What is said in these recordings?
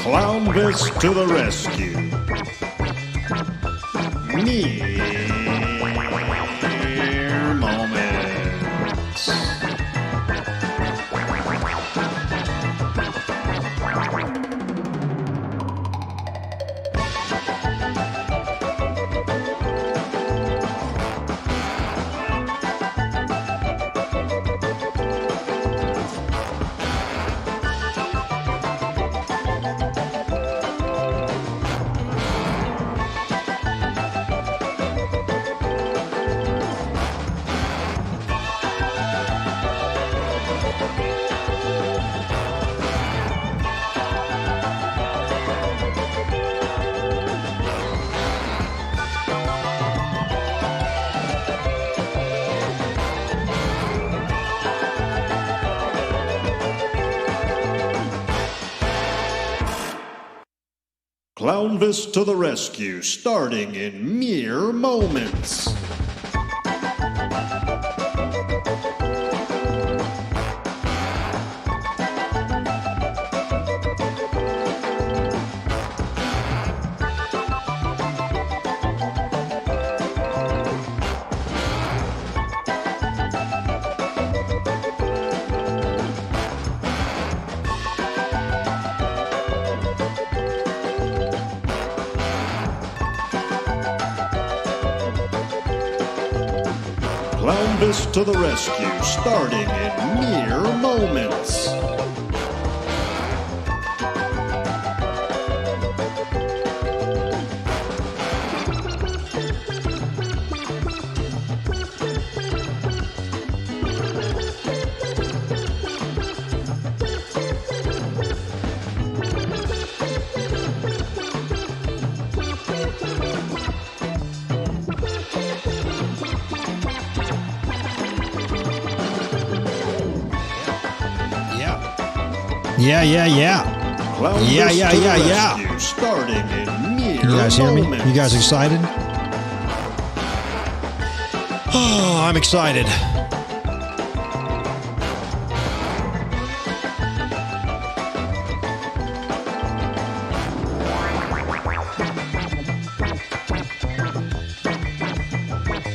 Clownvis to the rescue. Mere moments. Clownvis to the rescue, starting in mere moments. Clownvis to the rescue, starting in mere moments. Yeah. Rescue, starting in mere You guys hear me? moments. You guys excited? Oh, I'm excited.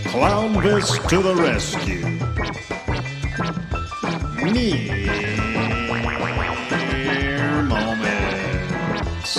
Clownvis to the rescue. Mere moments.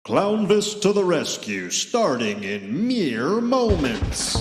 Clownvis to the rescue, starting in mere moments.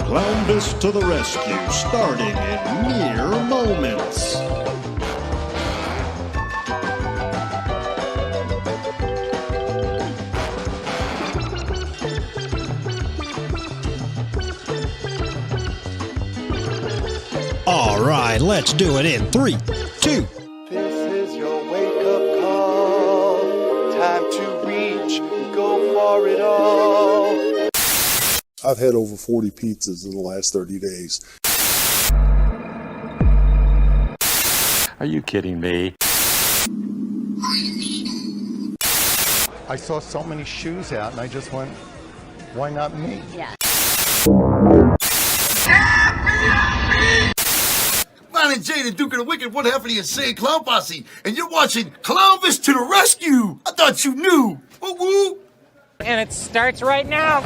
Clownvis to the rescue, starting in mere moments. All right, let's do it in 3, 2. This is your wake-up call. Time to reach, go for it all. I've had over 40 pizzas in the last 30 days. Are you kidding me? I saw so many shoes out and I just went, why not me? Yeah. Mine and Jade and Duke of the Wicked, one half of the Insane Clown Posse, and you're watching Clownvis to the Rescue! I thought you knew! Woo woo! And it starts right now!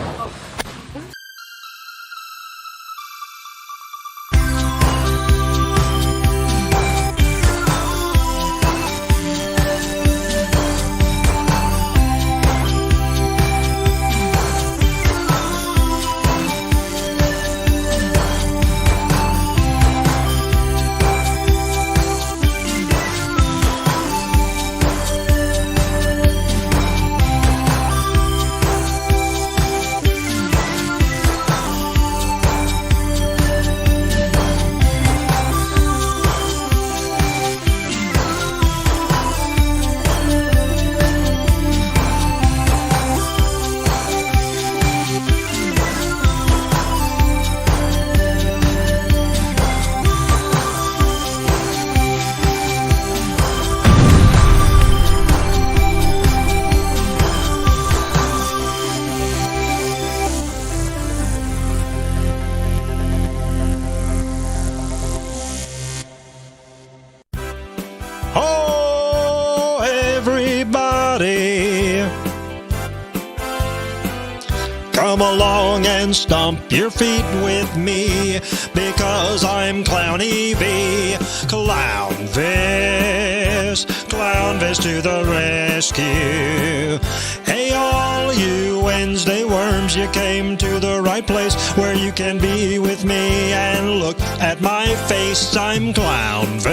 Oh, everybody, come along and stomp your feet with me, because I'm Clowny V, Clownvis, Clownvis to the rescue. Hey, all you Wednesday worms, you came to the right place, where you can be with me and look at my face. I'm Clownvis,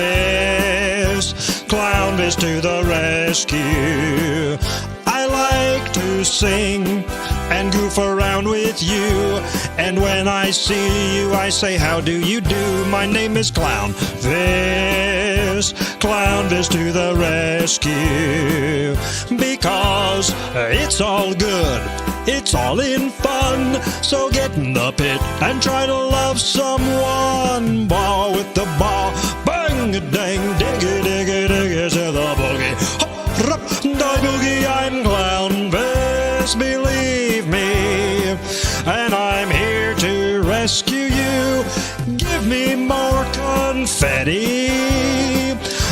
Clownvis to the rescue. I like to sing and goof around with you, and when I see you I say, how do you do? My name is Clownvis, Clownvis to the rescue, because it's all good, it's all in fun, so get in the pit and try to love someone. Ball with the ball, bang a dang, diggy diggy diggy to the boogie. Hop, rup, die boogie, I'm Clownvis, believe me, and I'm here to rescue you. Give me more confetti,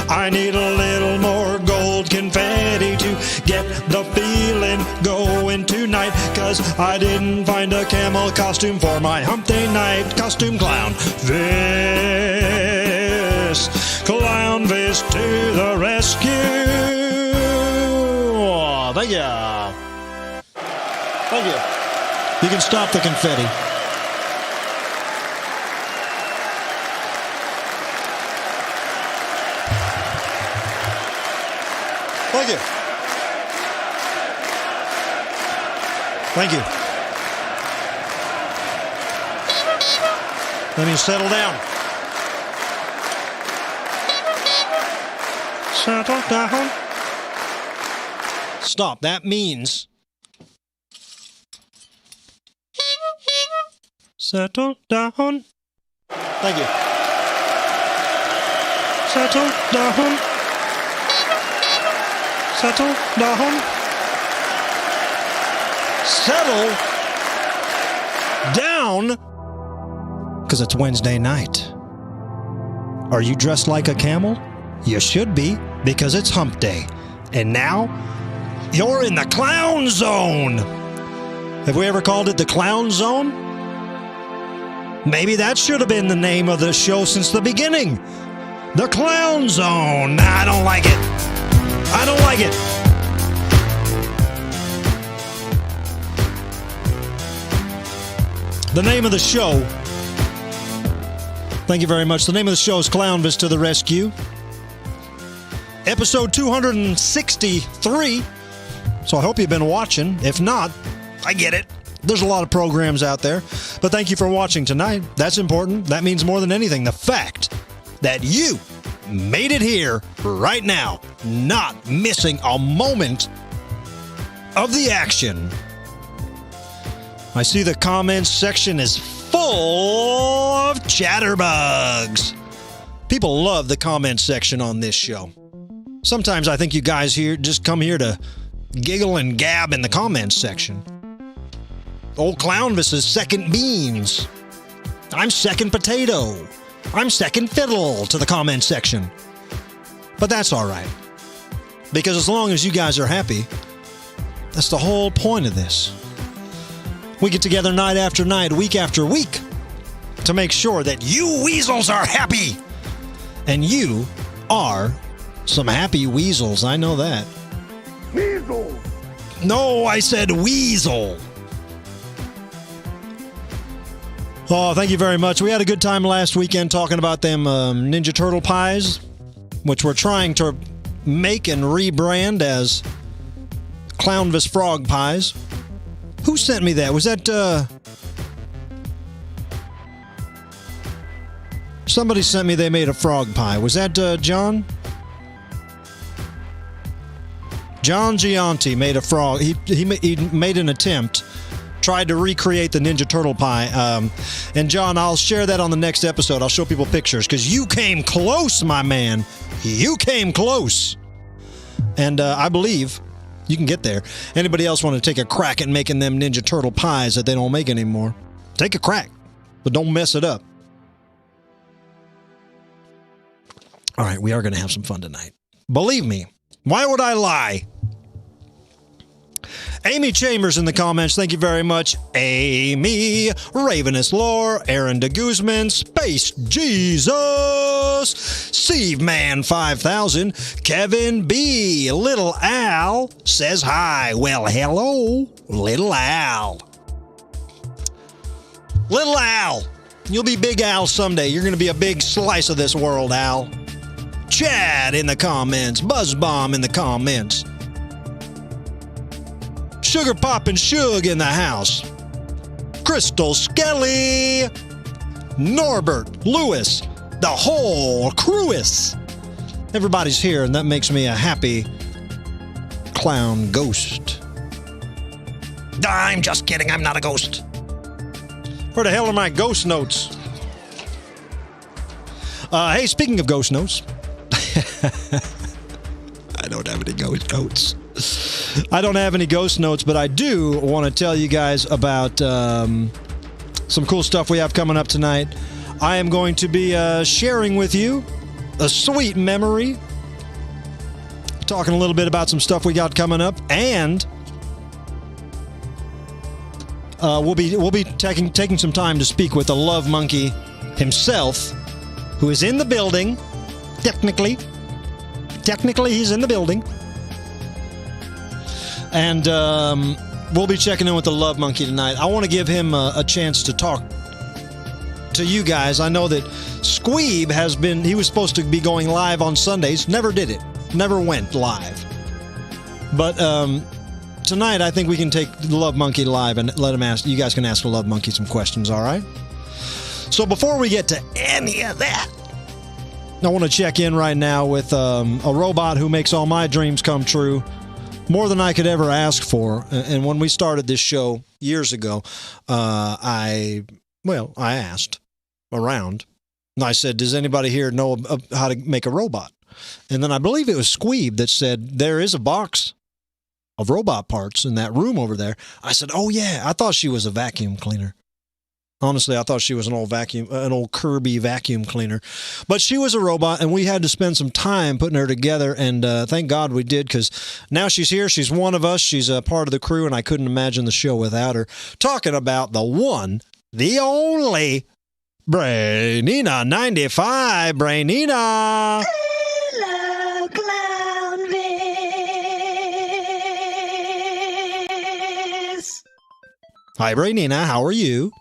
I need a little more gold confetti to get the feeling going tonight, 'cause I didn't find a camel costume for my hump day night costume. Clownvis, Clownvis to the rescue. Oh, thank you. Thank you. You can stop the confetti. Thank you. Thank you. Let me settle down. Settle down. Stop. That means settle down. Thank you. Settle down. Settle down. Settle down. Because it's Wednesday night. Are you dressed like a camel? You should be, because it's hump day. And now, you're in the clown zone. Have we ever called it the clown zone? Maybe that should have been the name of the show since the beginning. The Clown Zone. Nah, I don't like it. I don't like it. The name of the show. Thank you very much. The name of the show is Clownvis to the Rescue. Episode 263. So I hope you've been watching. If not, I get it. There's a lot of programs out there. But thank you for watching tonight. That's important. That means more than anything. The fact that you made it here right now, not missing a moment of the action. I see the comments section is full of chatterbugs. People love the comment section on this show. Sometimes I think you guys here just come here to giggle and gab in the comments section. Old Clownvis is second beans. I'm second potato. I'm second fiddle to the comment section. But that's all right. Because as long as you guys are happy, that's the whole point of this. We get together night after night, week after week, to make sure that you weasels are happy. And you are some happy weasels. I know that. Weasel! No, I said weasel. Oh, thank you very much. We had a good time last weekend talking about them Ninja Turtle pies, which we're trying to make and rebrand as Clownvis frog pies. Who sent me that? Was that, somebody sent me they made a frog pie. Was that, John? John Gianti made a frog. He made an attempt, tried to recreate the Ninja Turtle pie. And John, I'll share that on the next episode. I'll show people pictures because you came close, my man. You came close. And I believe you can get there. Anybody else want to take a crack at making them Ninja Turtle pies that they don't make anymore? Take a crack, but don't mess it up. All right, we are going to have some fun tonight. Believe me. Why would I lie? Amy Chambers in the comments, thank you very much. Amy, Ravenous Lore, Aaron de Guzman, Space Jesus, Steve Man 5000, Kevin B, Little Al says hi. Well, hello, Little Al. Little Al, you'll be Big Al someday. You're going to be a big slice of this world, Al. Chad in the comments, Buzzbomb in the comments. Sugar Poppin' Shug in the house. Crystal Skelly. Norbert, Lewis, the whole crewis. Everybody's here, and that makes me a happy clown ghost. I'm just kidding, I'm not a ghost. Where the hell are my ghost notes? Hey, speaking of ghost notes, I don't have any ghost notes. I don't have any ghost notes, but I do want to tell you guys about some cool stuff we have coming up tonight. I am going to be sharing with you a sweet memory, talking a little bit about some stuff we got coming up, and we'll be taking some time to speak with the Love Monkey himself, who is in the building. Technically, he's in the building. And we'll be checking in with the Love Monkey tonight. I want to give him a chance to talk to you guys. I know that Squeeb he was supposed to be going live on Sundays. Never did it. Never went live. But tonight, I think we can take the Love Monkey live and let him ask. You guys can ask the Love Monkey some questions, all right? So before we get to any of that, I want to check in right now with a robot who makes all my dreams come true. More than I could ever ask for. And when we started this show years ago, I asked around. And I said, does anybody here know how to make a robot? And then I believe it was Squeeb that said, there is a box of robot parts in that room over there. I said, oh, yeah. I thought she was a vacuum cleaner. Honestly, I thought she was an old Kirby vacuum cleaner. But she was a robot, and we had to spend some time putting her together, and thank God we did, because now she's here. She's one of us. She's a part of the crew, and I couldn't imagine the show without her. Talking about the one, the only, Brainina 95. Brainina! Hello, Clownvis. Hi, Brainina. How are you?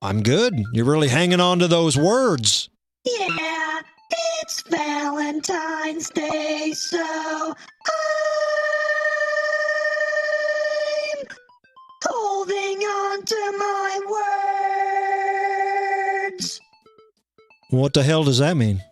I'm good. You're really hanging on to those words. Yeah, it's Valentine's Day, so I'm holding on to my words. What the hell does that mean?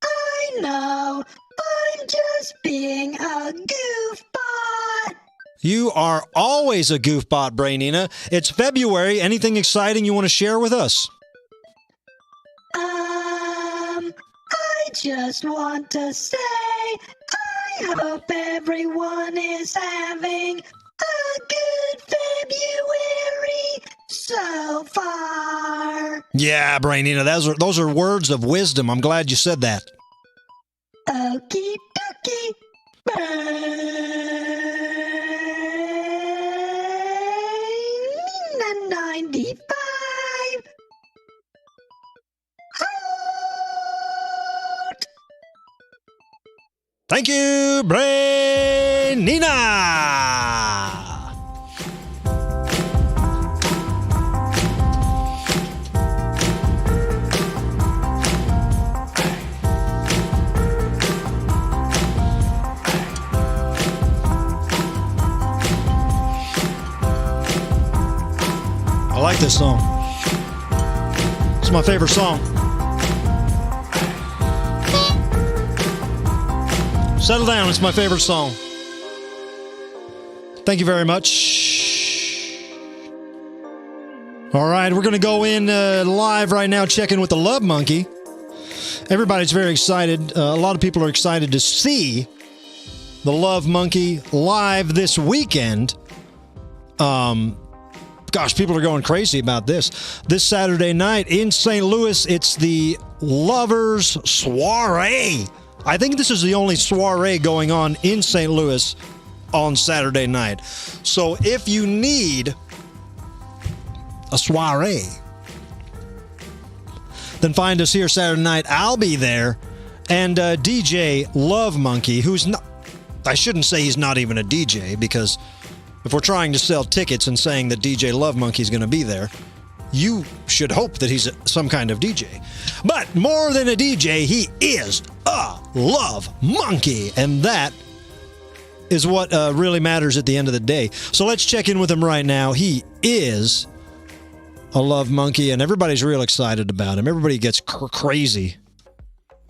I know. I'm just being a goofball. You are always a goofbot, Brainina. It's February. Anything exciting you want to share with us? I just want to say I I hope everyone is having a good February so far. Yeah, Brainina, those are words of wisdom. I'm glad you said that. Okie dokie. Brain 95. Out. Thank you, Brainina. I like this song. It's my favorite song. Settle down. It's my favorite song. Thank you very much. All right, we're going to go in live right now, checking with the Love Monkey. Everybody's very excited. A lot of people are excited to see the Love Monkey live this weekend. Gosh, people are going crazy about this. This Saturday night in St. Louis, it's the Lovers Soiree. I think this is the only soiree going on in St. Louis on Saturday night. So if you need a soiree, then find us here Saturday night. I'll be there. And DJ Love Monkey, who's not, I shouldn't say he's not even a DJ, because if we're trying to sell tickets and saying that DJ Love Monkey is going to be there, you should hope that he's some kind of DJ. But more than a DJ, he is a Love Monkey. And that is what really matters at the end of the day. So let's check in with him right now. He is a Love Monkey, and everybody's real excited about him. Everybody gets crazy,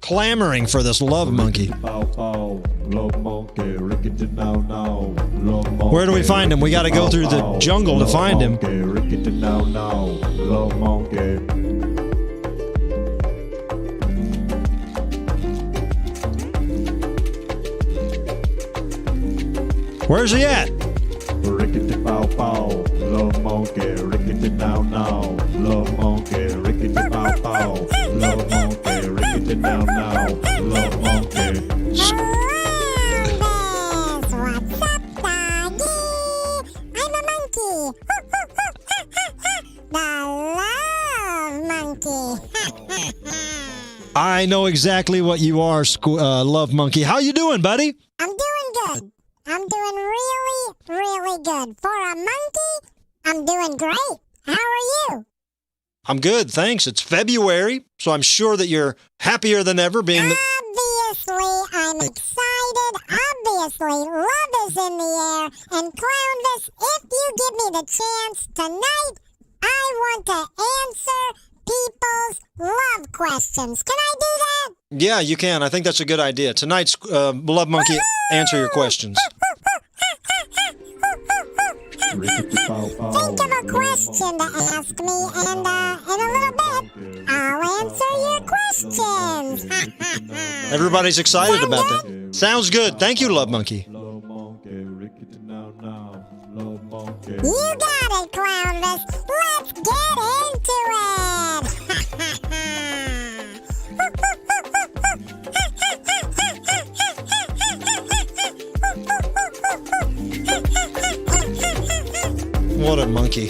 clamoring for this Love Monkey. Where do we find him? We got to go through the jungle to find him. Where's he at? Rickety bow bow, love monkey, rickety now now, love monkey, rickety bow bow, love monkey, rickety now now, love monkey. Clownvis, what's up, doggy? I'm a monkey. The love monkey. I know exactly what you are, Love Monkey. How you doing, buddy? I'm doing good. I'm doing really, really good. For a monkey, I'm doing great. How are you? I'm good, thanks. It's February, so I'm sure that you're happier than ever being Obviously, I'm excited. Obviously, love is in the air. And Clownvis, if you give me the chance tonight, I want to answer people's love questions. Can I do that? Yeah, you can. I think that's a good idea. Tonight's Love Monkey, answer your questions. Think of a question to ask me, and in a little bit, I'll answer your questions. Everybody's excited about that. Sounds good. Thank you, Love Monkey. You got it, Clownvis. Let's get into What a monkey.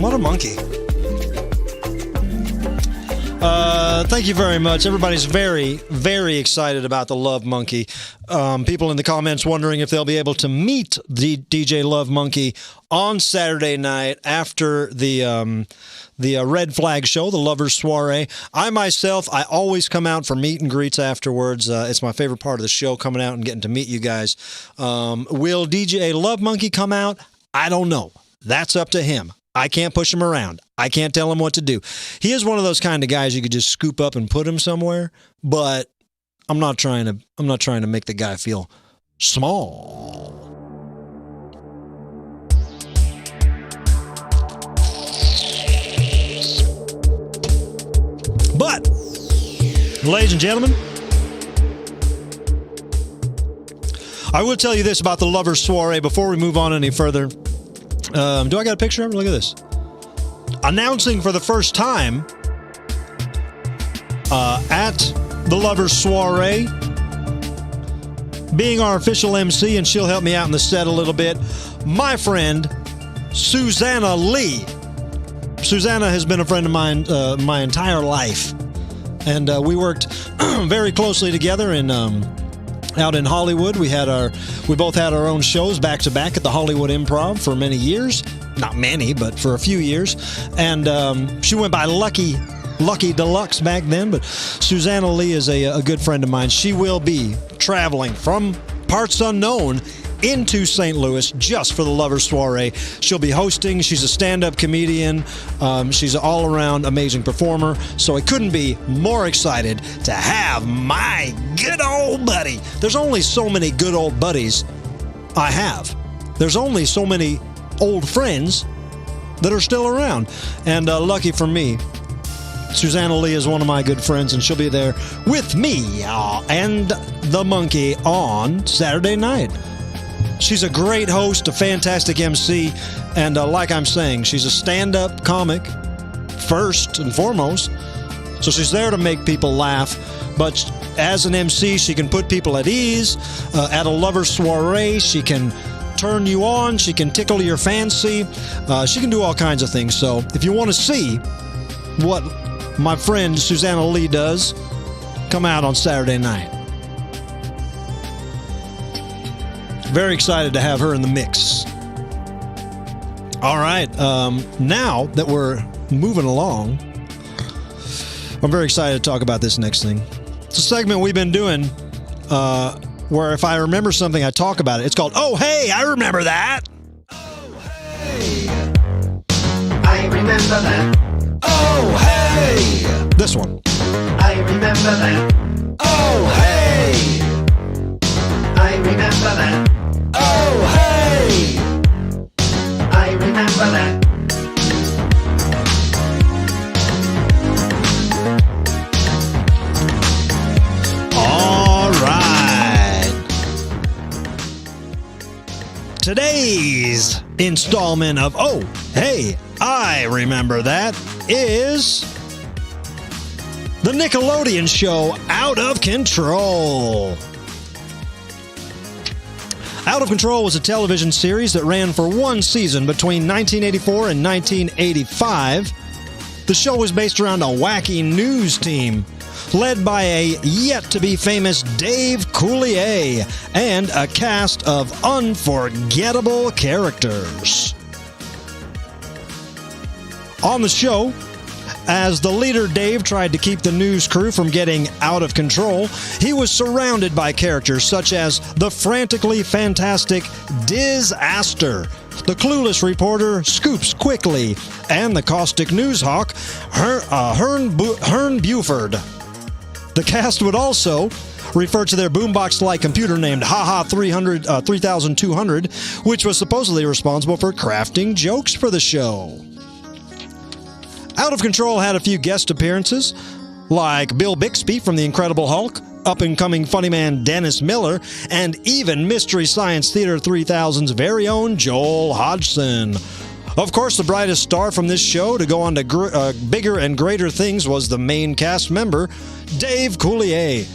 What a monkey. Thank you very much. Everybody's very, very excited about the Love Monkey. People in the comments wondering if they'll be able to meet the DJ Love Monkey on Saturday night after the Red Flag show, the Lovers Soiree. I myself, I always come out for meet and greets afterwards. It's my favorite part of the show, coming out and getting to meet you guys. Will DJ Love Monkey come out? I don't know. That's up to him. I can't push him around. I can't tell him what to do. He is one of those kind of guys you could just scoop up and put him somewhere, but I'm not trying to make the guy feel small. Ladies and gentlemen, I will tell you this about the Lovers Soiree before we move on any further. Do I got a picture of it? Look at this. Announcing for the first time at the Lovers Soiree, being our official MC, and she'll help me out in the set a little bit, my friend, Susanna Lee. Susanna has been a friend of mine my entire life. And we worked very closely together out in Hollywood. We both had our own shows back to back at the Hollywood Improv for many years. Not many, but for a few years. And she went by Lucky Deluxe back then, but Susanna Lee is a good friend of mine. She will be traveling from parts unknown into St. Louis just for the Lovers Soiree. She'll be hosting. She's a stand-up comedian. She's an all-around amazing performer. So I couldn't be more excited to have my good old buddy. There's only so many good old buddies I have. There's only so many old friends that are still around. And lucky for me, Susanna Lee is one of my good friends, and she'll be there with me and the monkey on Saturday night. She's a great host, a fantastic MC, and like I'm saying, she's a stand-up comic first and foremost. So she's there to make people laugh, but as an MC, she can put people at ease. At a Lovers Soiree, she can turn you on, she can tickle your fancy, she can do all kinds of things. So if you want to see what my friend Susanna Lee does, come out on Saturday night. Very excited to have her in the mix. All right, now that we're moving along, I'm very excited to talk about this next thing. It's a segment we've been doing where if I remember something, I talk about it. It's called, Oh, Hey, I Remember That. Oh, hey, I remember that. Oh, hey, This one. I remember that. Oh, hey, I remember that. Oh, hey, I remember that. All right. Today's installment of Oh, Hey, I Remember That is the Nickelodeon show Out of Control. Out of Control was a television series that ran for one season between 1984 and 1985. The show was based around a wacky news team led by a yet-to-be-famous Dave Coulier and a cast of unforgettable characters. On the show, as the leader Dave tried to keep the news crew from getting out of control, he was surrounded by characters such as the frantically fantastic Diz Aster, the clueless reporter Scoops Quickly, and the caustic news hawk Hearn Buford. The cast would also refer to their boombox-like computer named HaHa 3200, which was supposedly responsible for crafting jokes for the show. Out of Control had a few guest appearances, like Bill Bixby from The Incredible Hulk, up-and-coming funny man Dennis Miller, and even Mystery Science Theater 3000's very own Joel Hodgson. Of course, the brightest star from this show to go on to bigger and greater things was the main cast member, Dave Coulier.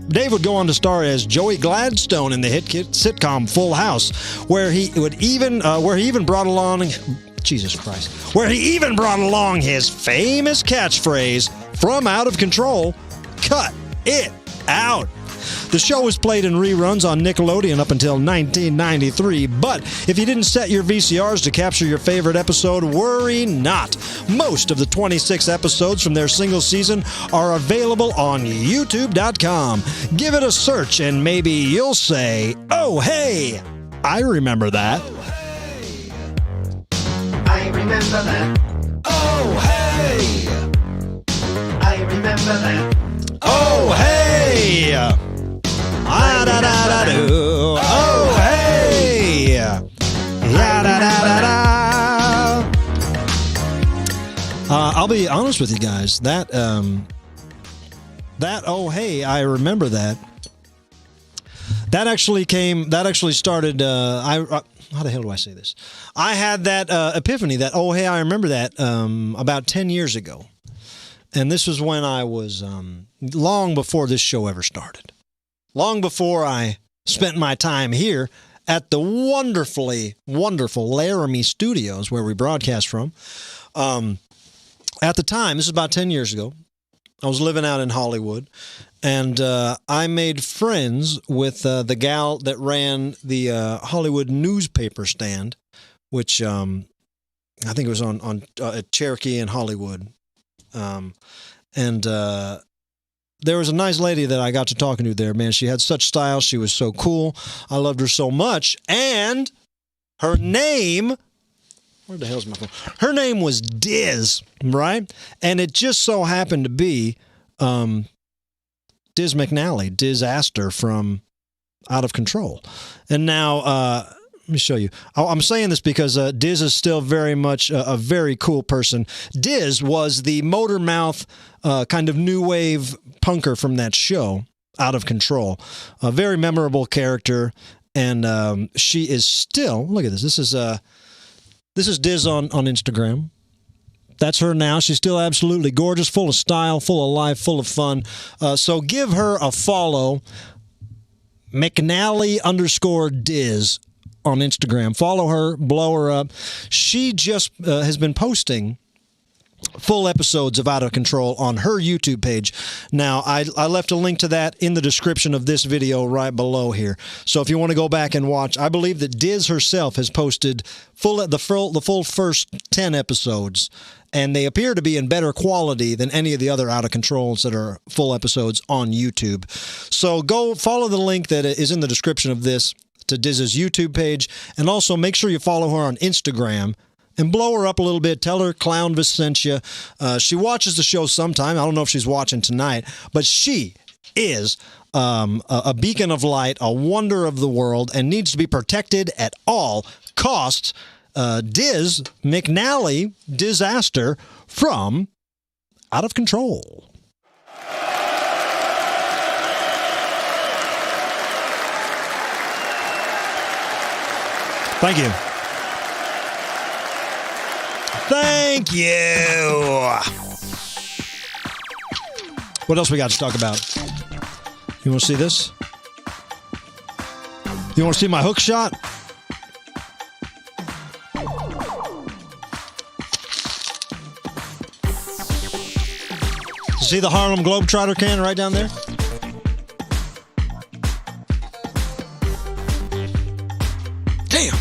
Dave would go on to star as Joey Gladstone in the hit sitcom Full House, where he even brought along his famous catchphrase from Out of Control, "Cut it out." The show was played in reruns on Nickelodeon up until 1993, but if you didn't set your VCRs to capture your favorite episode, worry not. Most of the 26 episodes from their single season are available on YouTube.com. Give it a search and maybe you'll say, "Oh, hey, I remember that." I remember that. Oh, hey, I remember that. Oh, hey! Ah-da-da-da-doo. Oh, hey! Ya-da-da-da-da. I'll be honest with you guys. That That, oh, hey, I remember that. That actually started, how the hell do I say this? I had that epiphany that, oh, hey, I remember that about 10 years ago. And this was when I was long before this show ever started. Long before I spent my time here at the wonderfully wonderful Laramie Studios where we broadcast from. At the time, this is about 10 years ago, I was living out in Hollywood, and I made friends with the gal that ran the Hollywood newspaper stand, which I think it was on Cherokee and Hollywood. And there was a nice lady that I got to talking to there, man. She had such style. She was so cool. I loved her so much. And her name, where the hell's my phone? Her name was Diz, right? And it just so happened to be Diz McNally, Diz Aster from Out of Control. And now, let me show you. I'm saying this because Diz is still very much a very cool person. Diz was the motor mouth kind of new wave punker from that show, Out of Control. A very memorable character, and she is still, look at this. This is Diz on Instagram. That's her now. She's still absolutely gorgeous, full of style, full of life, full of fun. So give her a follow, McNally_Diz on Instagram. Follow her, blow her up. She just has been posting full episodes of Out of Control on her YouTube page. Now, I left a link to that in the description of this video right below here. So if you want to go back and watch, I believe that Diz herself has posted the full first 10 episodes, and they appear to be in better quality than any of the other Out of Controls that are full episodes on YouTube. So go follow the link that is in the description of this to Diz's YouTube page, and also make sure you follow her on Instagram and blow her up a little bit. Tell her Clownvis sent you. She watches the show sometime. I don't know if she's watching tonight, but she is a beacon of light, a wonder of the world, and needs to be protected at all costs. Diz McNally, Diz Aster from Out of Control. Thank you. Thank you. What else we got to talk about? You want to see this? You want to see my hook shot? See the Harlem Globetrotter can right down there? Damn.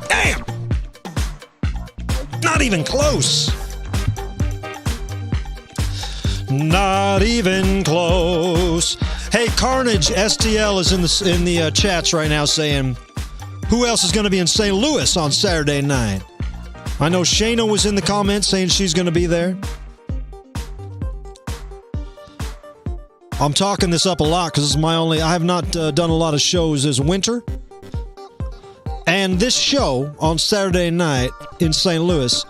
Damn. Not even close. Not even close. Hey, Carnage STL is in the chats right now saying, who else is going to be in St. Louis on Saturday night? I know Shayna was in the comments saying she's going to be there. I'm talking this up a lot because this is I have not done a lot of shows this winter. And this show on Saturday night in St. Louis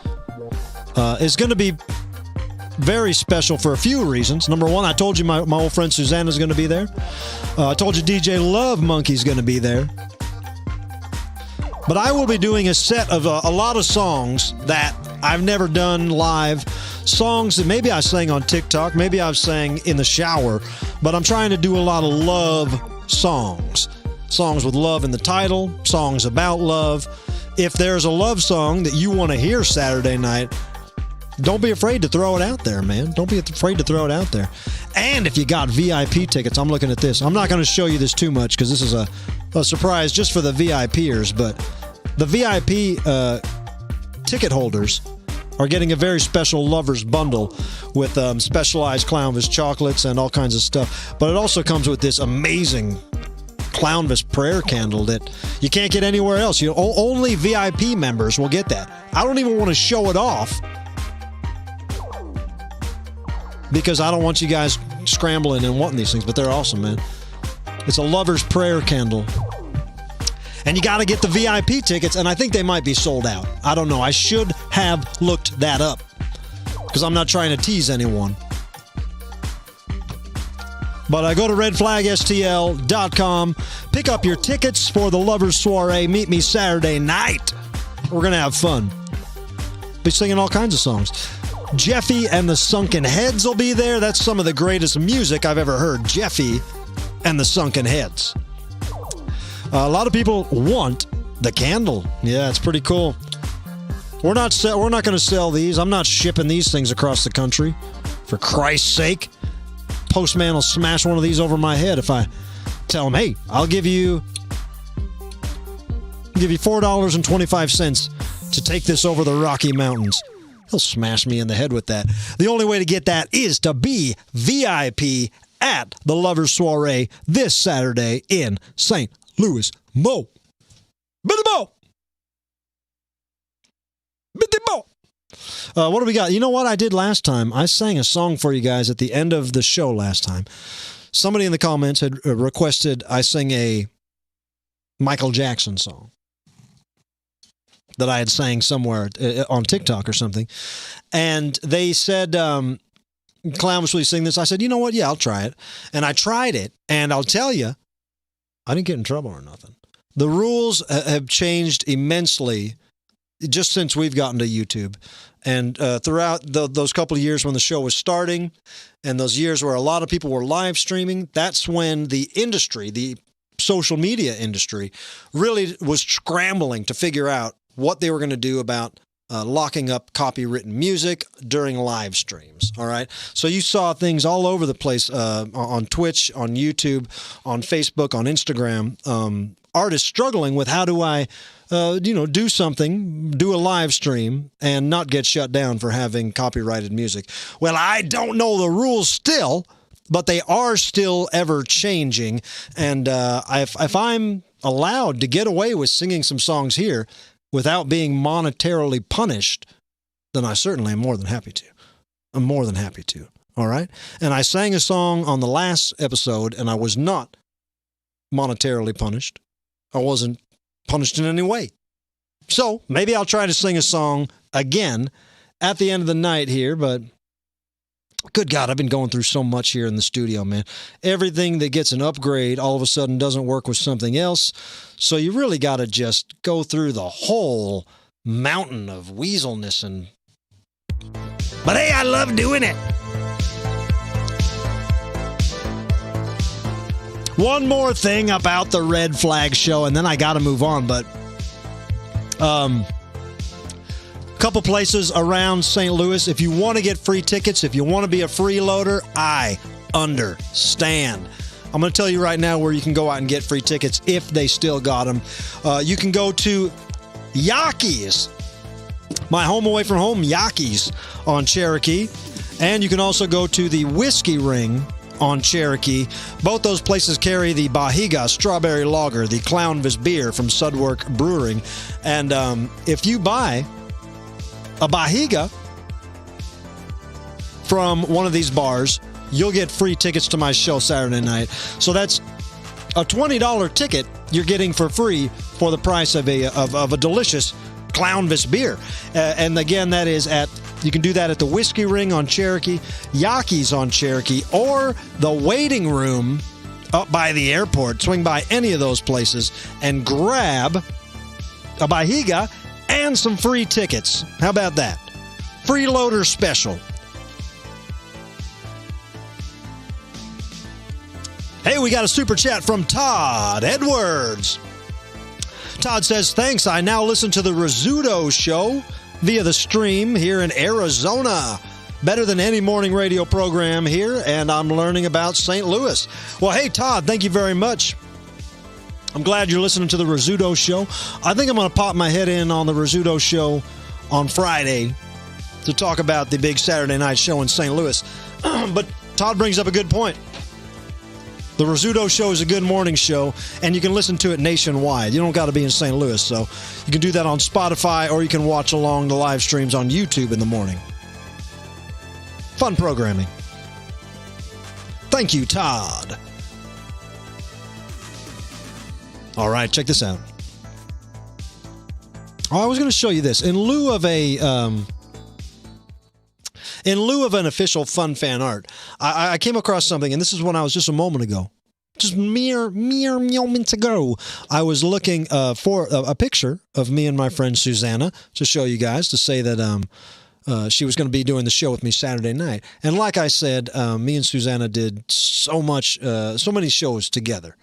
is going to be very special for a few reasons. Number one, I told you my old friend Susanna's going to be there. I told you DJ Love Monkey's going to be there. But I will be doing a set of a lot of songs that I've never done live. Songs that maybe I sang on TikTok, maybe I've sang in the shower, but I'm trying to do a lot of love songs. Songs with love in the title, songs about love. If there's a love song that you want to hear Saturday night, don't be afraid to throw it out there, man. Don't be afraid to throw it out there. And if you got VIP tickets, I'm looking at this. I'm not going to show you this too much because this is a surprise just for the VIPers, but the VIP ticket holders are getting a very special lovers bundle with specialized Clownvis chocolates and all kinds of stuff. But it also comes with this amazing Clownvis prayer candle that you can't get anywhere else. Only VIP members will get that. I don't even want to show it off because I don't want you guys scrambling and wanting these things, but they're awesome, man. It's a lover's prayer candle. And you got to get the VIP tickets, and I think they might be sold out. I don't know. I should have looked that up because I'm not trying to tease anyone. But go to redflagstl.com. Pick up your tickets for the Lovers Soiree. Meet me Saturday night. We're going to have fun. Be singing all kinds of songs. Jeffy and the Sunken Heads will be there. That's some of the greatest music I've ever heard. Jeffy and the Sunken Heads. A lot of people want the candle. Yeah, it's pretty cool. We're not going to sell these. I'm not shipping these things across the country. For Christ's sake. Postman will smash one of these over my head if I tell him, hey, I'll give you $4.25 to take this over the Rocky Mountains. He'll smash me in the head with that. The only way to get that is to be VIP at the Lovers Soiree this Saturday in St. Louis. Mo. Billy Mo. Billy Mo. What do we got? You know what I did last time? I sang a song for you guys at the end of the show last time. Somebody in the comments had requested I sing a Michael Jackson song that I had sang somewhere on TikTok or something. And they said, Clownvis, will you sing this? I said, you know what? Yeah, I'll try it. And I tried it, and I'll tell you, I didn't get in trouble or nothing. The rules have changed immensely just since we've gotten to YouTube. And throughout those couple of years when the show was starting and those years where a lot of people were live streaming, that's when the industry, the social media industry, really was scrambling to figure out what they were going to do about locking up copywritten music during live streams. All right. So you saw things all over the place on Twitch, on YouTube, on Facebook, on Instagram. Artists struggling with how do I, do something, do a live stream and not get shut down for having copyrighted music. Well, I don't know the rules still, but they are still ever changing. And if I'm allowed to get away with singing some songs here without being monetarily punished, then I certainly am more than happy to. I'm more than happy to. All right. And I sang a song on the last episode and I was not monetarily punished. I wasn't punished in any way. So maybe I'll try to sing a song again at the end of the night here, but good God, I've been going through so much here in the studio, man. Everything that gets an upgrade all of a sudden doesn't work with something else. So you really got to just go through the whole mountain of weaselness and... But hey, I love doing it. One more thing about the Red Flag Show, and then I got to move on, but a couple places around St. Louis. If you want to get free tickets, if you want to be a freeloader, I understand. I'm going to tell you right now where you can go out and get free tickets if they still got them. You can go to Yaki's, my home away from home, Yaki's on Cherokee. And you can also go to the Whiskey Ring on Cherokee. Both those places carry the Bahiga Strawberry Lager, the Clownvis beer from Sudwork Brewing. And if you buy a Bahiga from one of these bars, you'll get free tickets to my show Saturday night. So that's a $20 ticket you're getting for free for the price of a delicious Clownvis beer. And again, that is you can do that at the Whiskey Ring on Cherokee, Yaki's on Cherokee, or the Waiting Room up by the airport. Swing by any of those places and grab a Bahiga and some free tickets. How about that? Freeloader special. Hey, we got a super chat from Todd Edwards. Todd says, thanks. I now listen to the Rizzuto Show via the stream here in Arizona. Better than any morning radio program here, and I'm learning about St. Louis. Well, hey, Todd, thank you very much. I'm glad you're listening to the Rizzuto Show. I think I'm going to pop my head in on the Rizzuto Show on Friday to talk about the big Saturday night show in St. Louis. But Todd brings up a good point. The Rizzuto Show is a good morning show, and you can listen to it nationwide. You don't got to be in St. Louis, so you can do that on Spotify, or you can watch along the live streams on YouTube in the morning. Fun programming. Thank you, Todd. All right, check this out. Oh, I was going to show you this. In lieu of In lieu of an official fun fan art, I came across something, and this is when I was just a moment ago. Just mere moments ago, I was looking for a picture of me and my friend Susanna to show you guys, to say that she was going to be doing the show with me Saturday night. And like I said, me and Susanna did so many shows together.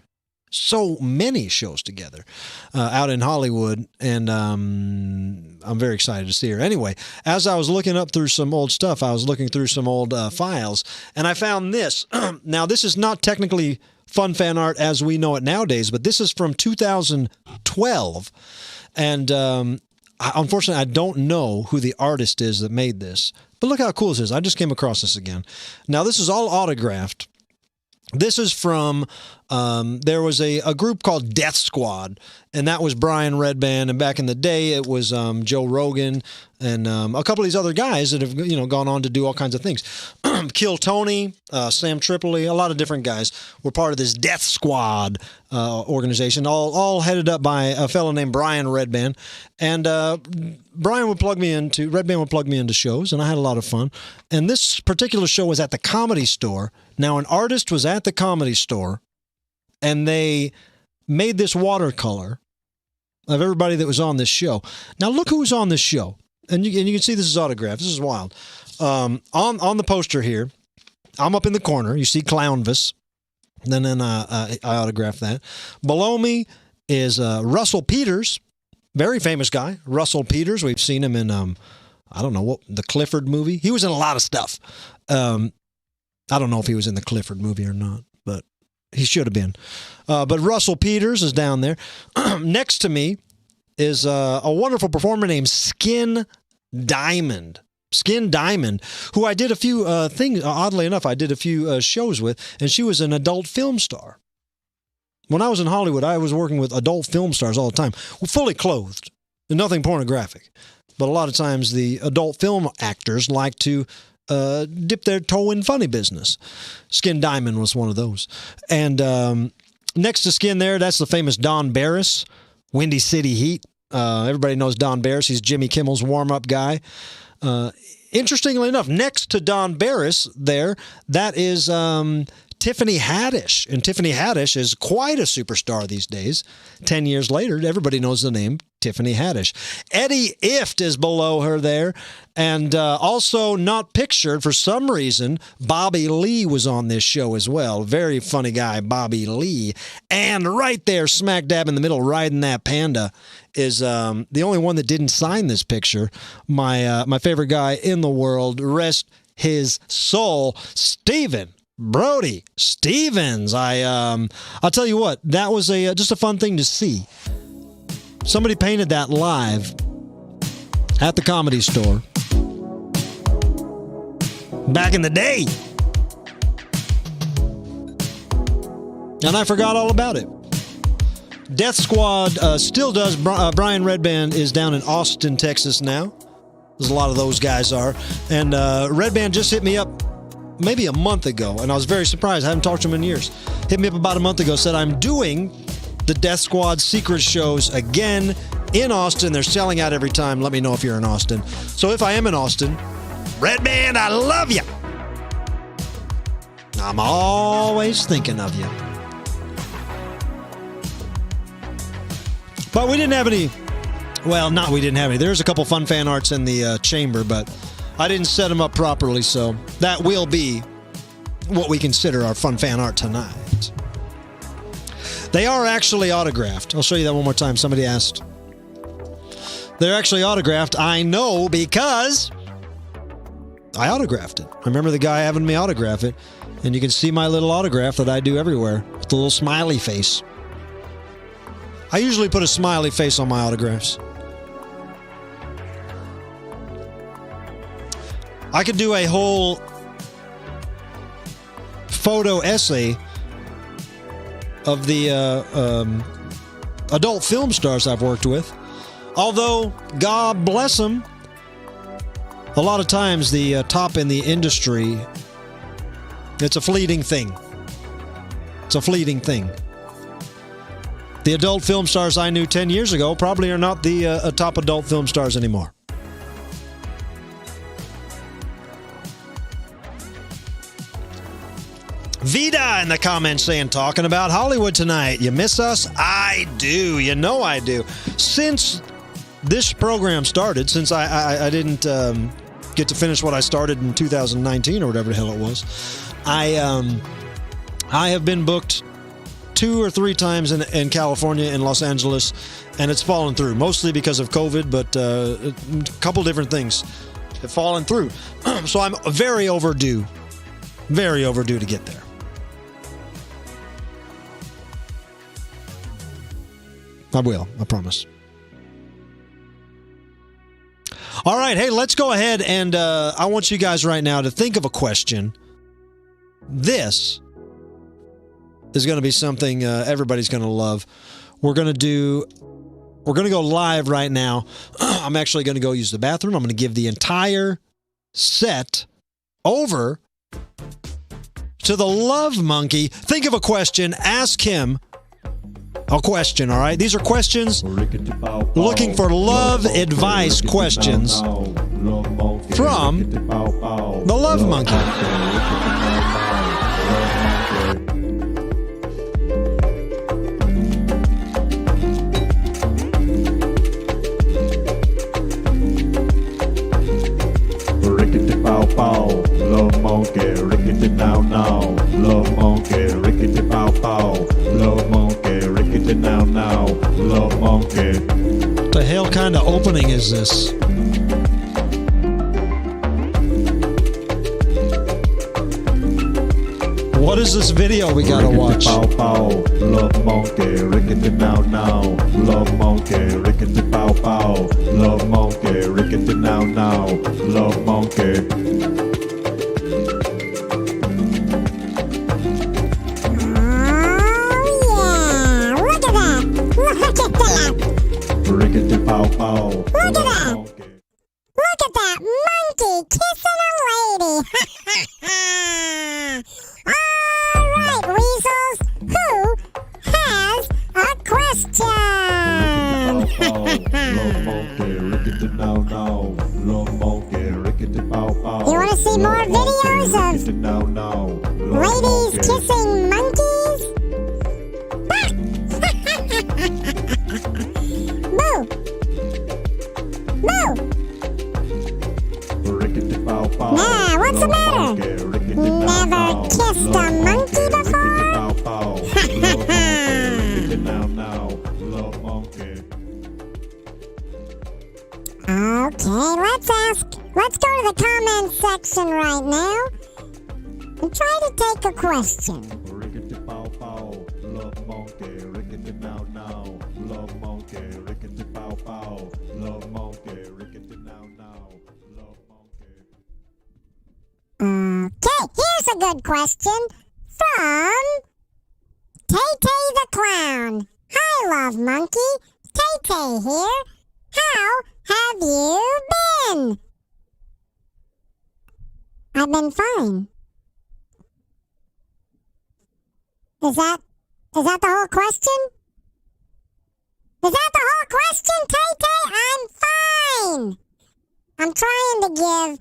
So many shows together out in Hollywood, and I'm very excited to see her. Anyway, as I was looking up through some old stuff, I was looking through some old files, and I found this. Now, this is not technically fun fan art as we know it nowadays, but this is from 2012, and unfortunately, I don't know who the artist is that made this, but look how cool this is. I just came across this again. Now, this is all autographed. This is from, there was a group called Death Squad, and that was Brian Redband, and back in the day, it was Joe Rogan and a couple of these other guys that have, gone on to do all kinds of things. Kill Tony, Sam Tripoli, a lot of different guys were part of this Death Squad organization, all headed up by a fellow named Brian Redband, and Redband would plug me into shows, and I had a lot of fun. And this particular show was at the Comedy Store. Now, an artist was at the Comedy Store, and they made this watercolor of everybody that was on this show. Now, look who was on this show. And you can see this is autographed. This is wild. On the poster here, I'm up in the corner. You see Clownvis. And then I autographed that. Below me is Russell Peters, very famous guy. Russell Peters. We've seen him in, I don't know, the Clifford movie. He was in a lot of stuff. I don't know if he was in the Clifford movie or not, but he should have been. But Russell Peters is down there. Next to me is a wonderful performer named Skin Diamond. Skin Diamond, who I did a few things, oddly enough, I did a few shows with, and she was an adult film star. When I was in Hollywood, I was working with adult film stars all the time, fully clothed, and nothing pornographic. But a lot of times the adult film actors like to dip their toe in funny business. Skin Diamond was one of those. And next to Skin there, that's the famous Don Barris, Windy City Heat. Everybody knows Don Barris. He's Jimmy Kimmel's warm-up guy. Interestingly enough, next to Don Barris there, that is Tiffany Haddish. And Tiffany Haddish is quite a superstar these days. 10 years later, everybody knows the name Tiffany Haddish. Eddie Ift is below her there. And also not pictured, for some reason, Bobby Lee was on this show as well. Very funny guy, Bobby Lee. And right there, smack dab in the middle, riding that panda, is the only one that didn't sign this picture. My favorite guy in the world, rest his soul, Stephen Brody Stevens. I'll tell you what, that was just a fun thing to see. Somebody painted that live at the Comedy Store back in the day, and I forgot all about it. Death Squad still does. Brian Redband is down in Austin, Texas now. As a lot of those guys are. And Redband just hit me up maybe a month ago, and I was very surprised. I haven't talked to him in years. Hit me up about a month ago, said, I'm doing the Death Squad secret shows again in Austin. They're selling out every time. Let me know if you're in Austin. So if I am in Austin, Redband, I love you. I'm always thinking of you. But we didn't have any, well, not we didn't have any. There's a couple fun fan arts in the chamber, but I didn't set them up properly, so that will be what we consider our fun fan art tonight. They are actually autographed. I'll show you that one more time. Somebody asked. They're actually autographed. I know because I autographed it. I remember the guy having me autograph it, and you can see my little autograph that I do everywhere with the little smiley face. I usually put a smiley face on my autographs. I could do a whole photo essay of the adult film stars I've worked with. Although, God bless them, a lot of times the top in the industry, it's a fleeting thing. It's a fleeting thing. The adult film stars I knew 10 years ago probably are not the top adult film stars anymore. Vida in the comments saying, talking about Hollywood tonight. You miss us? I do. You know I do. Since this program started, since I didn't get to finish what I started in 2019 or whatever the hell it was, I have been booked 2 or 3 times in California, in Los Angeles, and it's fallen through, mostly because of COVID, but a couple different things have fallen through. So I'm very overdue to get there. I will, I promise. All right, hey, let's go ahead and I want you guys right now to think of a question. This is going to be something everybody's going to love. We're going to go live right now. I'm actually going to go use the bathroom. I'm going to give the entire set over to the Love Monkey. Think of a question. Ask him a question, all right? These are questions looking for love advice questions from the Love Monkey. Love monkey, rickety now now. Love monkey, rickety pow pow. Love monkey, rickety now now. Love monkey. What the hell kind of opening is this? What is this video we gotta watch? Pow pow. Love monkey, rickety now now. Love monkey, rickety pow pow. Love monkey, rickety now now. Love monkey. Rickety pow pow. Look at that! Look at that monkey kissing a lady! Alright, weasels, who has a question? Love monkey, rickety now now. Love monkey, rickety pow pow. You want to see more videos of now now. ladies kissing monkeys? Boo! Boo! Nah, what's the matter? Never kissed a monkey before? Okay, let's go to the comment section right now and try to take a question. Rickety pow pow, love monkey, rickety now now. Love monkey, rickety pow pow. Love monkey, rickety now now. Love monkey. Okay, here's a good question from Tay-Tay the Clown. Hi, Love Monkey. Tay-Tay here. How have you been? I've been fine. Is that the whole question? Is that the whole question, Tay-Tay? I'm fine. I'm trying to give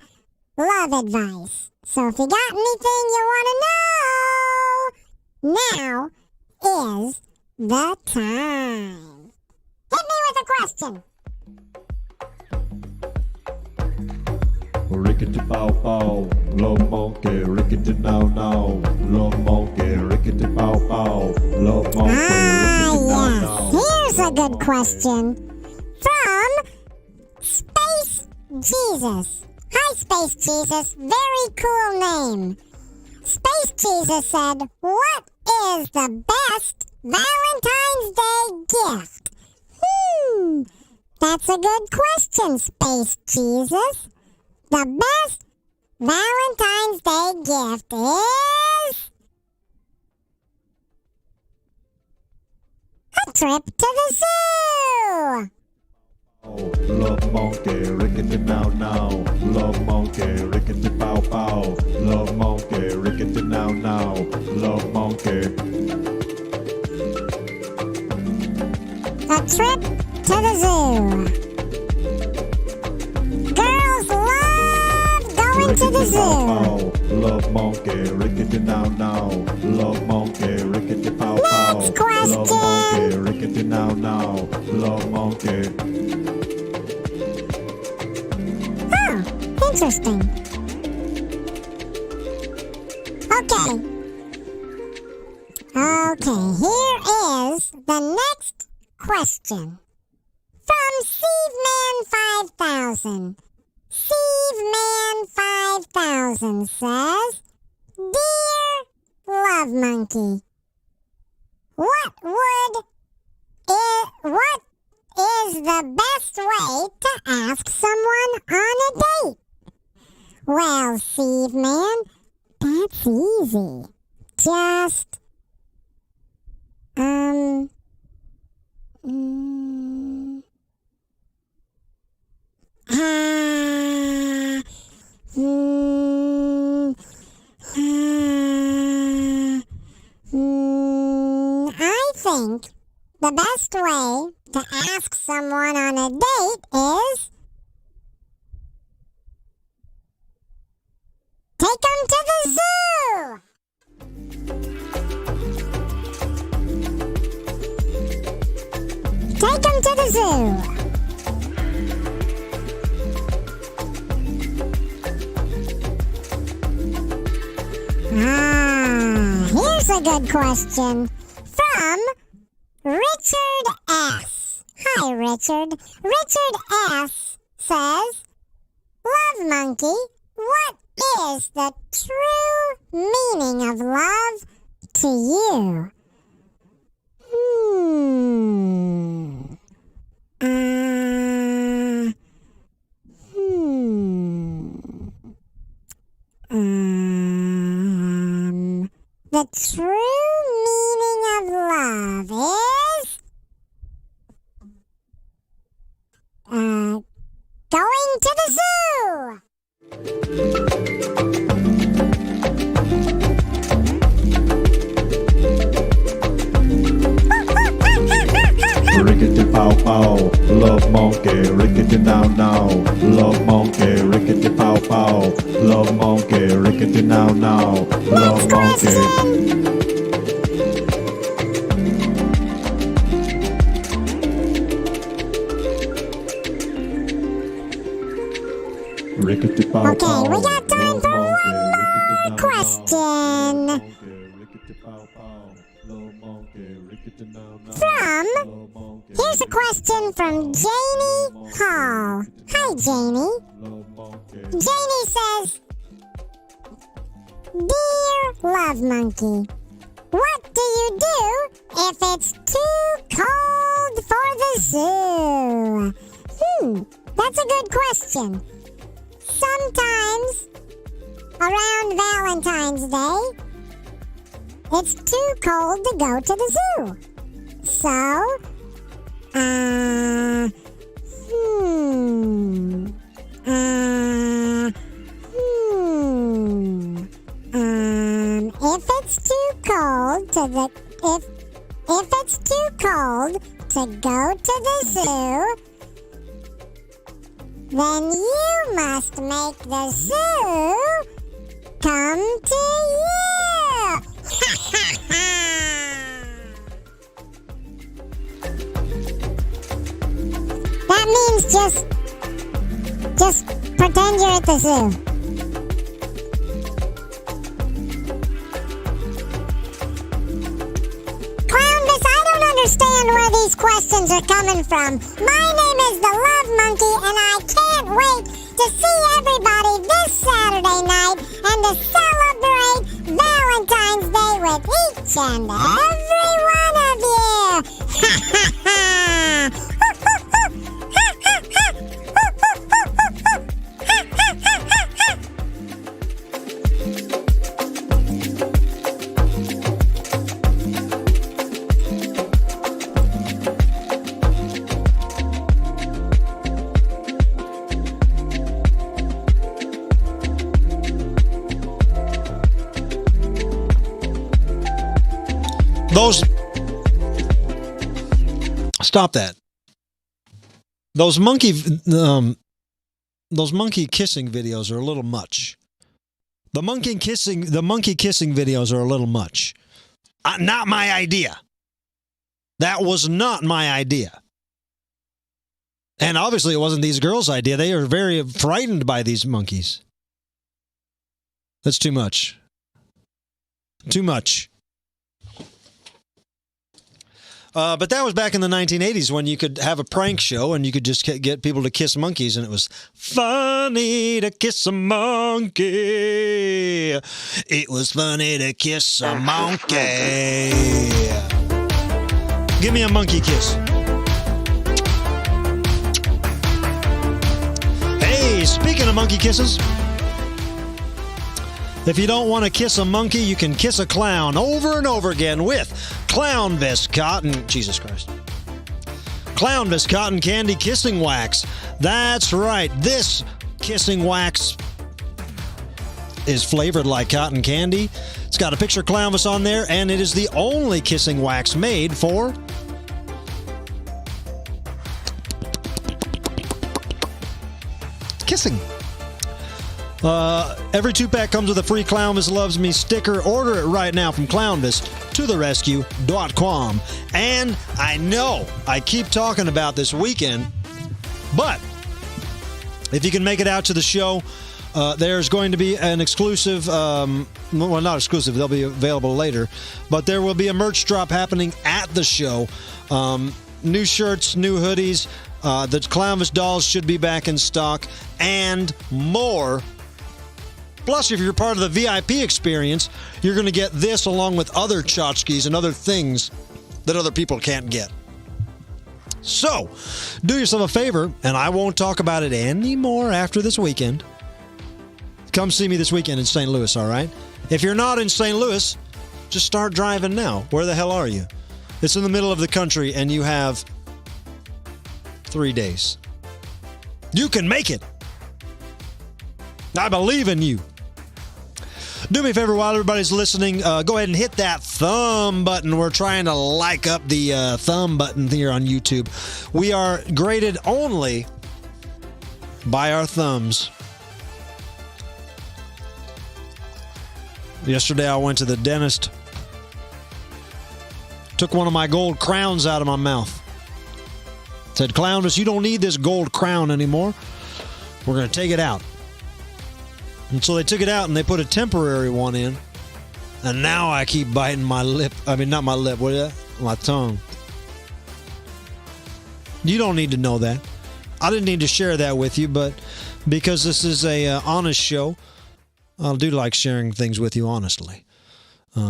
love advice. So if you got anything you want to know, now is the time. Hit me with a question. Rickety pow pow, love monkey, rickety now now. Love monkey, rickety pow pow. Love monkey, rickety now now. Here's a good question from Space Jesus. Hi, Space Jesus. Very cool name. Space Jesus said, what is the best Valentine's Day gift? That's a good question, Space Jesus. The best Valentine's Day gift is a trip to the zoo. Love monkey, rickety now now. Love monkey, rickety pow pow. Love monkey, rickety now now. Love monkey. A trip to the zoo. Girls love going to the zoo. Love monkey, rickety now now. Love monkey, rickety pow pow. Next question. Love monkey, rickety now now. Love monkey. Oh, interesting. Okay. Okay, here is the next question. From SeveMan5000. SeveMan5000 says, Dear Love Monkey, what is the best way to ask someone on a date? Well, SeveMan, that's easy. Just, I think the best way to ask someone on a date is take them to the zoo. Take them to the zoo. Here's a good question from Richard S. Hi, Richard. Richard S. says, Love Monkey, what is the true meaning of love to you? The true meaning of love is going to the zoo. Rickety pow pow, love monkey, rickety now now. Love monkey, rickety pow pow. Love monkey, rickety now now. Love monkey. Rickety pow Okay, pow. we got time for one more question. Here's a question from Janie Hall. Hi, Janie. Janie says, Dear Love Monkey, what do you do if it's too cold for the zoo? That's a good question. Sometimes, around Valentine's Day, it's too cold to go to the zoo. So, if it's too cold to go to the zoo, then you must make the zoo come to you. That means just pretend you're at the zoo. Clownvis, I don't understand where these questions are coming from. My name is the Love Monkey, and I can't wait to see everybody this Saturday night and to celebrate Valentine's Day with each and every one of you. Ha ha ha! Stop that. Those monkey kissing videos are a little much. The monkey kissing videos are a little much. Not my idea. That was not my idea. And obviously it wasn't these girls' idea. They are very frightened by these monkeys. That's too much. Too much. But that was back in the 1980s when you could have a prank show and you could just get people to kiss monkeys, and it was funny to kiss a monkey. It was funny to kiss a monkey. Give me a monkey kiss. Hey, speaking of monkey kisses, if you don't want to kiss a monkey, you can kiss a clown over and over again with Clownvis cotton. Jesus Christ. Clownvis cotton candy kissing wax. That's right. This kissing wax is flavored like cotton candy. It's got a picture of Clownvis on there, and it is the only kissing wax made for kissing. Every 2-pack comes with a free Clownvis Loves Me sticker. Order it right now from ClownvisToTheRescue.com. And I know I keep talking about this weekend, but if you can make it out to the show, there's going to be an exclusive, well, not exclusive, they'll be available later, but there will be a merch drop happening at the show. New shirts, new hoodies, the Clownvis dolls should be back in stock, and more. Plus, if you're part of the VIP experience, you're going to get this along with other tchotchkes and other things that other people can't get. So, do yourself a favor, and I won't talk about it anymore after this weekend. Come see me this weekend in St. Louis, all right? If you're not in St. Louis, just start driving now. Where the hell are you? It's in the middle of the country, and you have 3 days. You can make it. I believe in you. Do me a favor while everybody's listening. Go ahead and hit that thumb button. We're trying to like up the thumb button here on YouTube. We are graded only by our thumbs. Yesterday I went to the dentist. Took one of my gold crowns out of my mouth. Said, Clownvis, you don't need this gold crown anymore. We're going to take it out. And so they took it out and they put a temporary one in. And now I keep biting my lip. I mean, not my lip. What is that? My tongue. You don't need to know that. I didn't need to share that with you, but because this is a honest show, I do like sharing things with you honestly.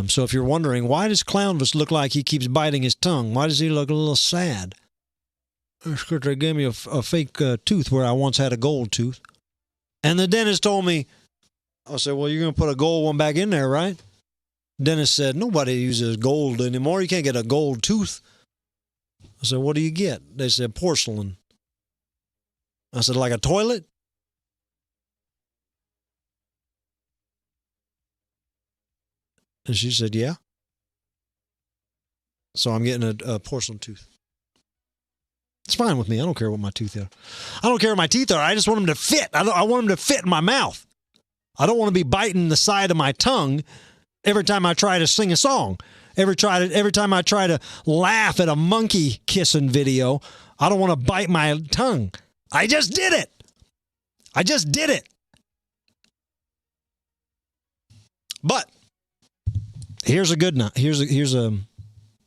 So if you're wondering, why does Clownvis look like he keeps biting his tongue? Why does he look a little sad? It's because they gave me a fake tooth where I once had a gold tooth. And the dentist told me, I said, well, you're going to put a gold one back in there, right? Dentist said, nobody uses gold anymore. You can't get a gold tooth. I said, what do you get? They said, porcelain. I said, like a toilet? And she said, yeah. So I'm getting a porcelain tooth. It's fine with me. I don't care what my teeth are. I don't care what my teeth are. I just want them to fit. I want them to fit in my mouth. I don't want to be biting the side of my tongue every time I try to sing a song. Every time I try to laugh at a monkey kissing video, I don't want to bite my tongue. I just did it. But here's a good note. Here's a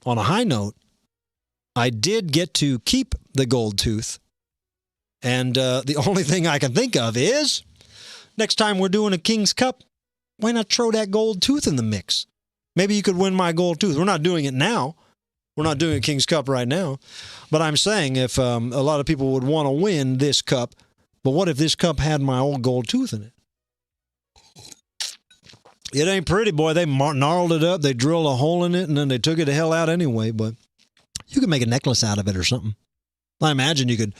on a high note. I did get to keep the gold tooth, and the only thing I can think of is next time we're doing a King's Cup, why not throw that gold tooth in the mix? Maybe you could win my gold tooth. We're not doing it now. We're not doing a King's Cup right now. But I'm saying if a lot of people would want to win this cup, but what if this cup had my old gold tooth in it? It ain't pretty, boy. They gnarled it up. They drilled a hole in it, and then they took it the hell out anyway, but you could make a necklace out of it or something. I imagine you could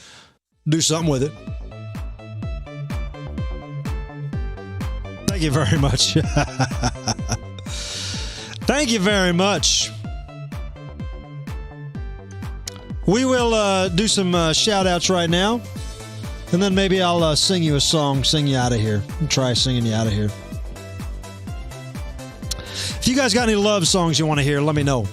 do something with it. Thank you very much. Thank you very much. We will do some shout-outs right now, and then maybe I'll sing you a song, sing you out of here. I'll try singing you out of here. you guys got any love songs you want to hear, let me know.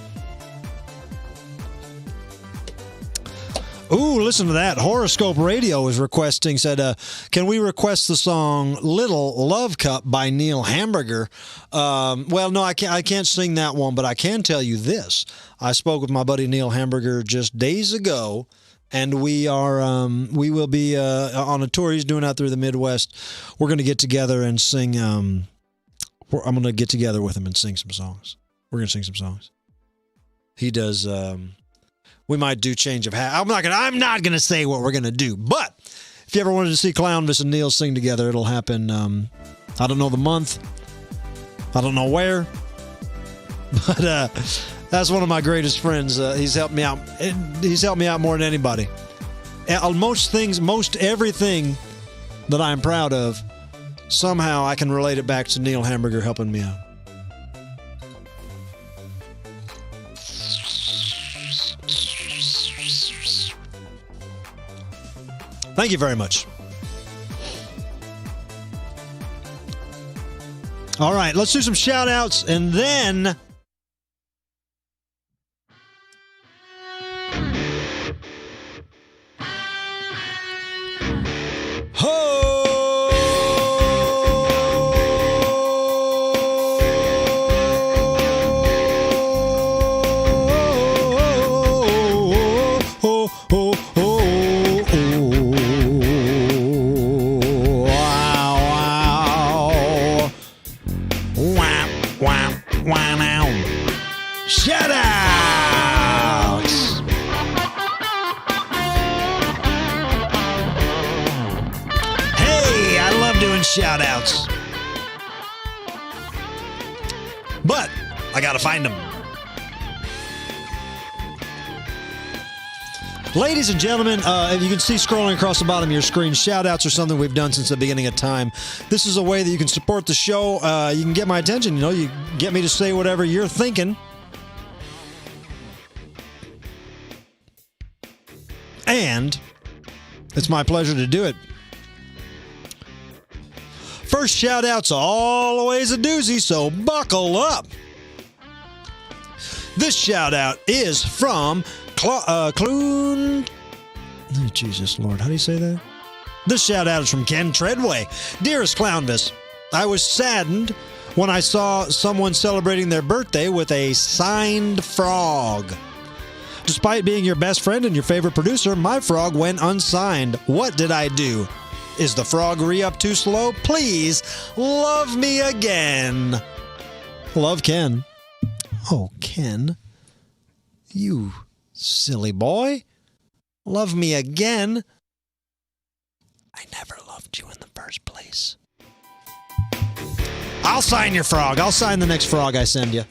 Ooh, listen to that. Horoscope Radio is requesting, said, can we request the song Little Love Cup by Neil Hamburger? Well, no, I can't sing that one, but I can tell you this. I spoke with my buddy Neil Hamburger just days ago, and we will be on a tour he's doing out through the Midwest. We're going to get together and sing. I'm going to get together with him and sing some songs. We're going to sing some songs. He does... we might do change of hat. I'm not gonna say what we're gonna do, but if you ever wanted to see Clownvis and Neil sing together, it'll happen. I don't know the month. I don't know where, but that's one of my greatest friends. He's helped me out. He's helped me out more than anybody. Most everything that I'm proud of, somehow I can relate it back to Neil Hamburger helping me out. Thank you very much. All right, let's do some shout outs and then shout-outs. But I gotta find them. Ladies and gentlemen, if you can see scrolling across the bottom of your screen, shout-outs are something we've done since the beginning of time. This is a way that you can support the show. You can get my attention. You get me to say whatever you're thinking. And it's my pleasure to do it. First shout-out's always a doozy, so buckle up. This shout-out is from Clun... Oh, Jesus Lord, how do you say that? This shout-out is from Ken Treadway. Dearest Clownvis, I was saddened when I saw someone celebrating their birthday with a signed frog. Despite being your best friend and your favorite producer, my frog went unsigned. What did I do? Is the frog re-up too slow? Please, love me again. Love, Ken. Oh, Ken. You silly boy. Love me again. I never loved you in the first place. I'll sign your frog. I'll sign the next frog I send you.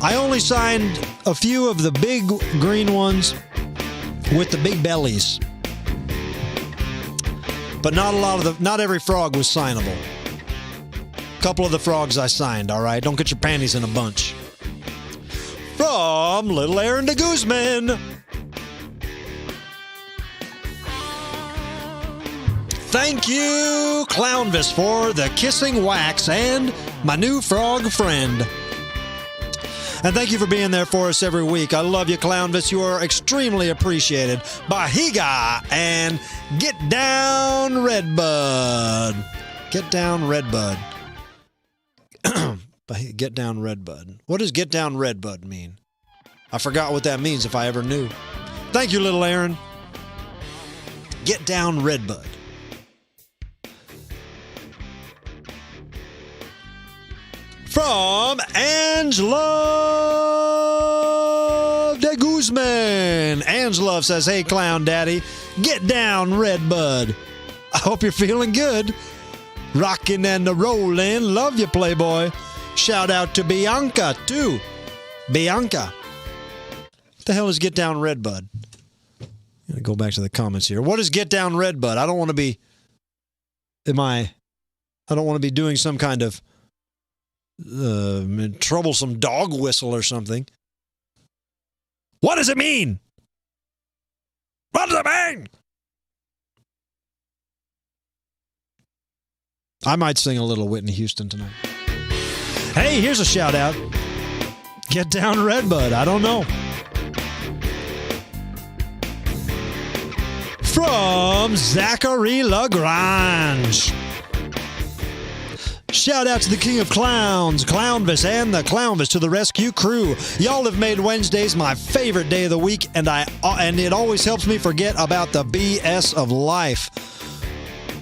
I only signed a few of the big green ones with the big bellies. But not every frog was signable. A couple of the frogs I signed, all right? Don't get your panties in a bunch. From Little Aaron de Guzman. Thank you, Clownvis, for the kissing wax and my new frog friend. And thank you for being there for us every week. I love you, Clownvis. You are extremely appreciated. Bahiga and Get Down Redbud. Get Down Redbud. Get Down Redbud. What does Get Down Redbud mean? I forgot what that means if I ever knew. Thank you, little Aaron. Get Down Redbud. From Angela de Guzman. Angela says, hey, Clown Daddy, get down, Redbud. I hope you're feeling good. Rocking and rolling. Love you, Playboy. Shout out to Bianca, too. Bianca. What the hell is Get Down Redbud? I'm going to go back to the comments here. What is Get Down Redbud? I don't want to be... I don't want to be doing some kind of troublesome dog whistle or something. What does it mean? What does it mean? I might sing a little Whitney Houston tonight. Hey, here's a shout out. Get down, Redbud. I don't know. From Zachary Lagrange. Shout out to the king of clowns, Clownvis, and the Clownvis to the rescue crew. Y'all have made Wednesdays my favorite day of the week, and it always helps me forget about the BS of life.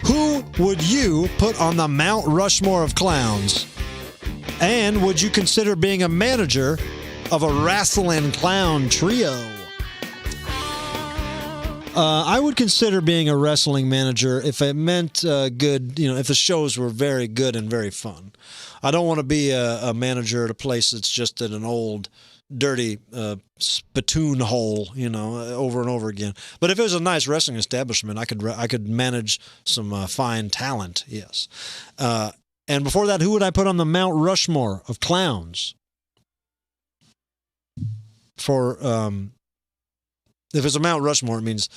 Who would you put on the Mount Rushmore of clowns? And would you consider being a manager of a wrestling clown trio? I would consider being a wrestling manager if it meant good, if the shows were very good and very fun. I don't want to be a manager at a place that's just at an old, dirty spittoon hole, over and over again. But if it was a nice wrestling establishment, I could manage some fine talent, yes. And before that, who would I put on the Mount Rushmore of clowns? If it's a Mount Rushmore, it means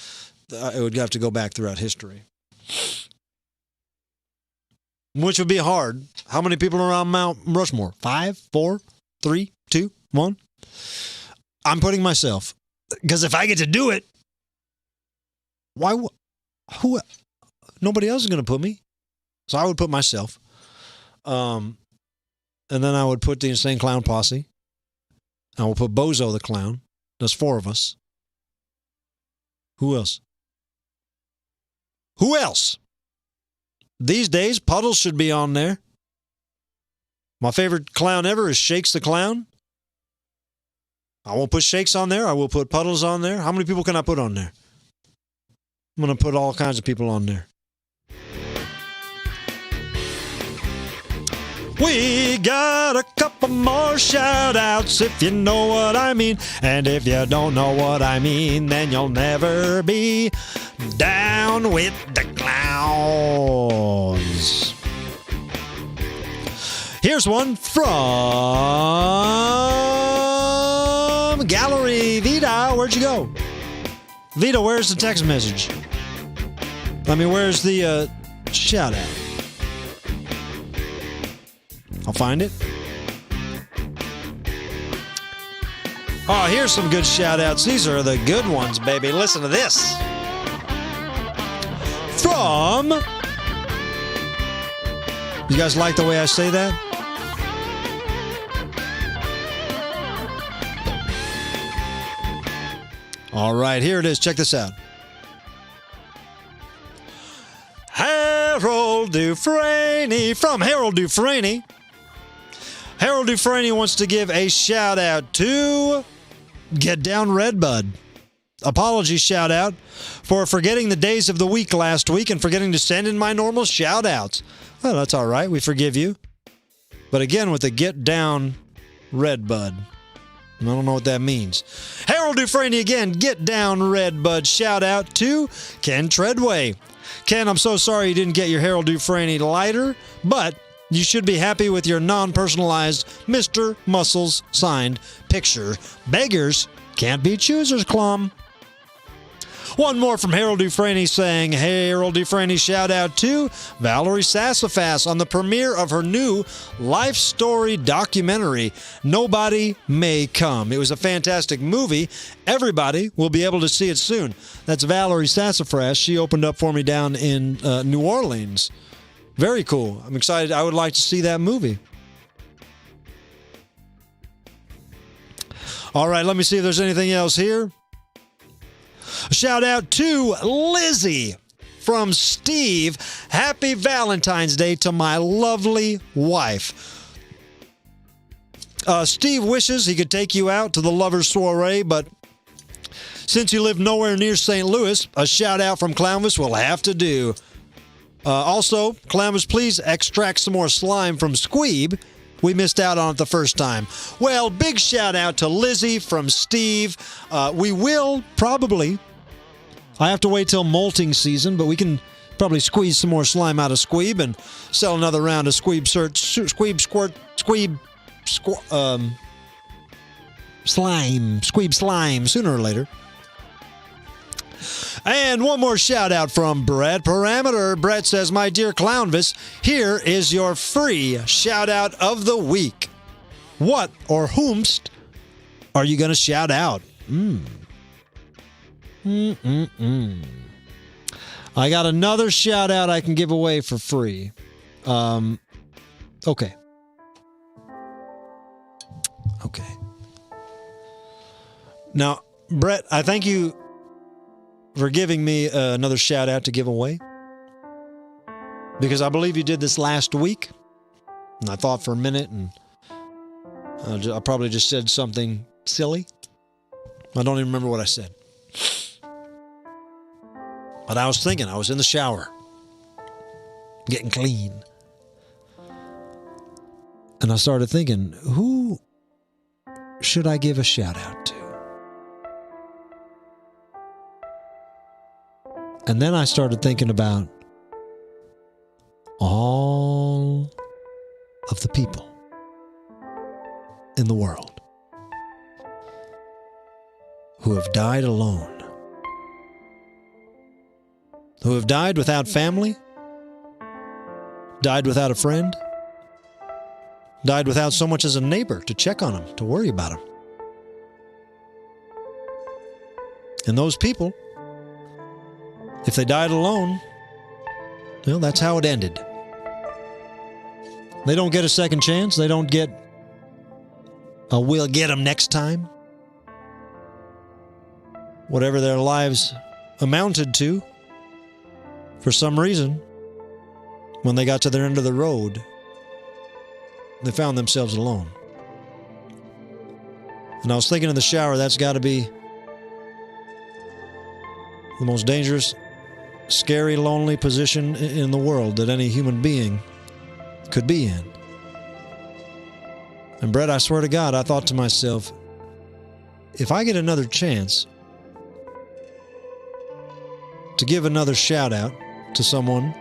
it would have to go back throughout history. Which would be hard. How many people are on Mount Rushmore? 5, 4, 3, 2, 1? I'm putting myself. Because if I get to do it, nobody else is going to put me. So I would put myself. And then I would put the Insane Clown Posse. I will put Bozo the Clown. There's 4 of us. Who else? Who else? These days, Puddles should be on there. My favorite clown ever is Shakes the Clown. I won't put Shakes on there. I will put Puddles on there. How many people can I put on there? I'm going to put all kinds of people on there. We got a couple more shout-outs, if you know what I mean. And if you don't know what I mean, then you'll never be down with the clowns. Here's one from Gallery. Vita, where'd you go? Vita, where's the text message? Where's the shout-out? I'll find it. Oh, here's some good shout-outs. These are the good ones, baby. Listen to this. From... You guys like the way I say that? All right, here it is. Check this out. Harold Dufresne from Harold Dufresne. Harold Dufresne wants to give a shout out to Get Down Redbud. Apology shout out for forgetting the days of the week last week and forgetting to send in my normal shout outs. Well, that's all right. We forgive you. But again, with the Get Down Redbud. I don't know what that means. Harold Dufresne again. Get Down Redbud. Shout out to Ken Treadway. Ken, I'm so sorry you didn't get your Harold Dufresne lighter, but you should be happy with your non-personalized Mr. Muscles signed picture. Beggars can't be choosers, Clum. One more from Harold Dufresne saying, hey, Harold Dufresne, shout out to Valerie Sassafras on the premiere of her new life story documentary, Nobody May Come. It was a fantastic movie. Everybody will be able to see it soon. That's Valerie Sassafras. She opened up for me down in New Orleans. Very cool. I'm excited. I would like to see that movie. All right, let me see if there's anything else here. A shout out to Lizzie from Steve. Happy Valentine's Day to my lovely wife. Steve wishes he could take you out to the Lovers Soiree, but since you live nowhere near St. Louis, a shout out from Clownvis will have to do. Also, Clownvis, please extract some more slime from Squeeb. We missed out on it the first time. Well, big shout out to Lizzie from Steve. We will probably, I have to wait till molting season, but we can probably squeeze some more slime out of Squeeb and sell another round of Squeeb slime sooner or later. And one more shout out from Brett Parameter. Brett says, my dear Clownvis, here is your free shout out of the week. What or whomst are you going to shout out? I got another shout out I can give away for free. Okay. Now, Brett, I thank you for giving me another shout out to give away, because I believe you did this last week, and I thought for a minute, and I probably just said something silly. I don't even remember what I said. But I was thinking, I was in the shower, getting clean. And I started thinking, who should I give a shout out to? And then I started thinking about all of the people in the world who have died alone, who have died without family, died without a friend, died without so much as a neighbor to check on them, to worry about them. And those people, if they died alone, well, that's how it ended. They don't get a second chance. They don't get a we'll get them next time. Whatever their lives amounted to, for some reason, when they got to their end of the road, they found themselves alone. And I was thinking in the shower, that's got to be the most dangerous, scary, lonely position in the world that any human being could be in. And Brett, I swear to God, I thought to myself, if I get another chance to give another shout out to someone,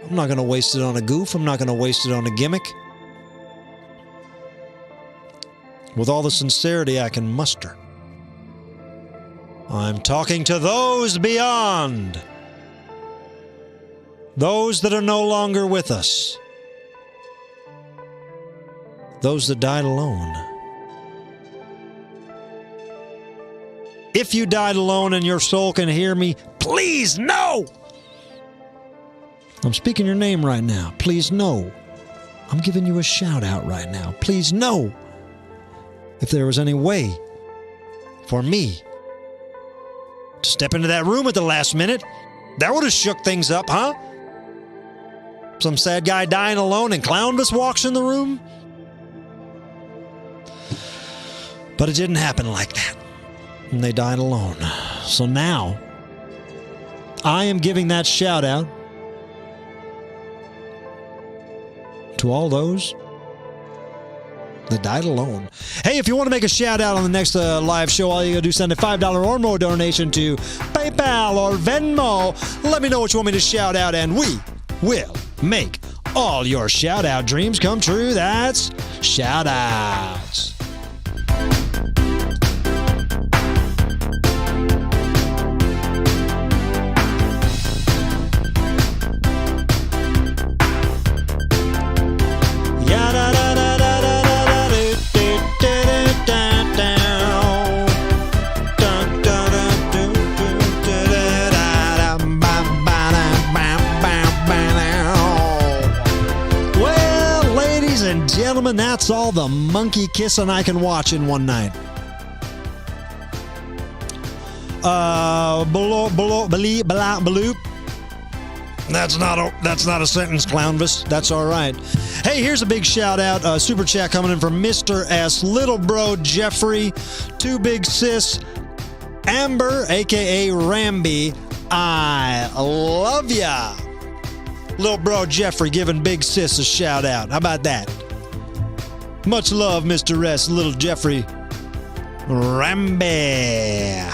I'm not going to waste it on a goof. I'm not going to waste it on a gimmick. With all the sincerity I can muster, I'm talking to those beyond. Those that are no longer with us. Those that died alone. If you died alone and your soul can hear me, please know. I'm speaking your name right now. Please know. I'm giving you a shout out right now. Please know. If there was any way for me to step into that room at the last minute, that would have shook things up, huh? Some sad guy dying alone and Clownvis walks in the room? But it didn't happen like that. And they died alone. So now, I am giving that shout out to all those that died alone. Hey, if you want to make a shout out on the next live show, all you gotta do is send a $5 or more donation to PayPal or Venmo. Let me know what you want me to shout out, and we will make all your shout out dreams come true. That's shout outs. Gentlemen, that's all the monkey kissing I can watch in one night. Bloop. That's not a sentence, Clownvis. That's all right. Hey, here's a big shout out, super chat coming in from Mr. S, Little Bro Jeffrey, Two Big Sis, Amber, aka Ramby. I love ya. Little Bro Jeffrey giving Big Sis a shout out. How about that? Much love, Mr. S, Little Jeffrey Ramby.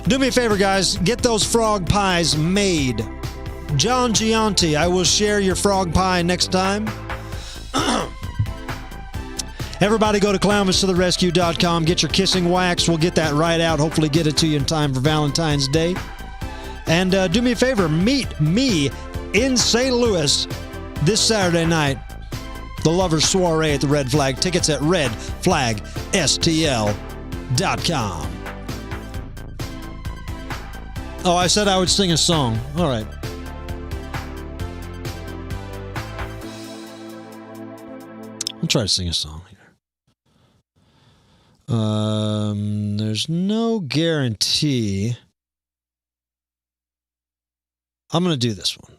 Do me a favor, guys. Get those frog pies made. John Gianti, I will share your frog pie next time. Everybody go to clownvistotherescue.com. Get your kissing wax. We'll get that right out. Hopefully get it to you in time for Valentine's Day. And do me a favor. Meet me in St. Louis this Saturday night. The Lovers Soiree at the Red Flag. Tickets at redflagstl.com. Oh, I said I would sing a song. All right. I'll try to sing a song here. There's no guarantee. I'm going to do this one.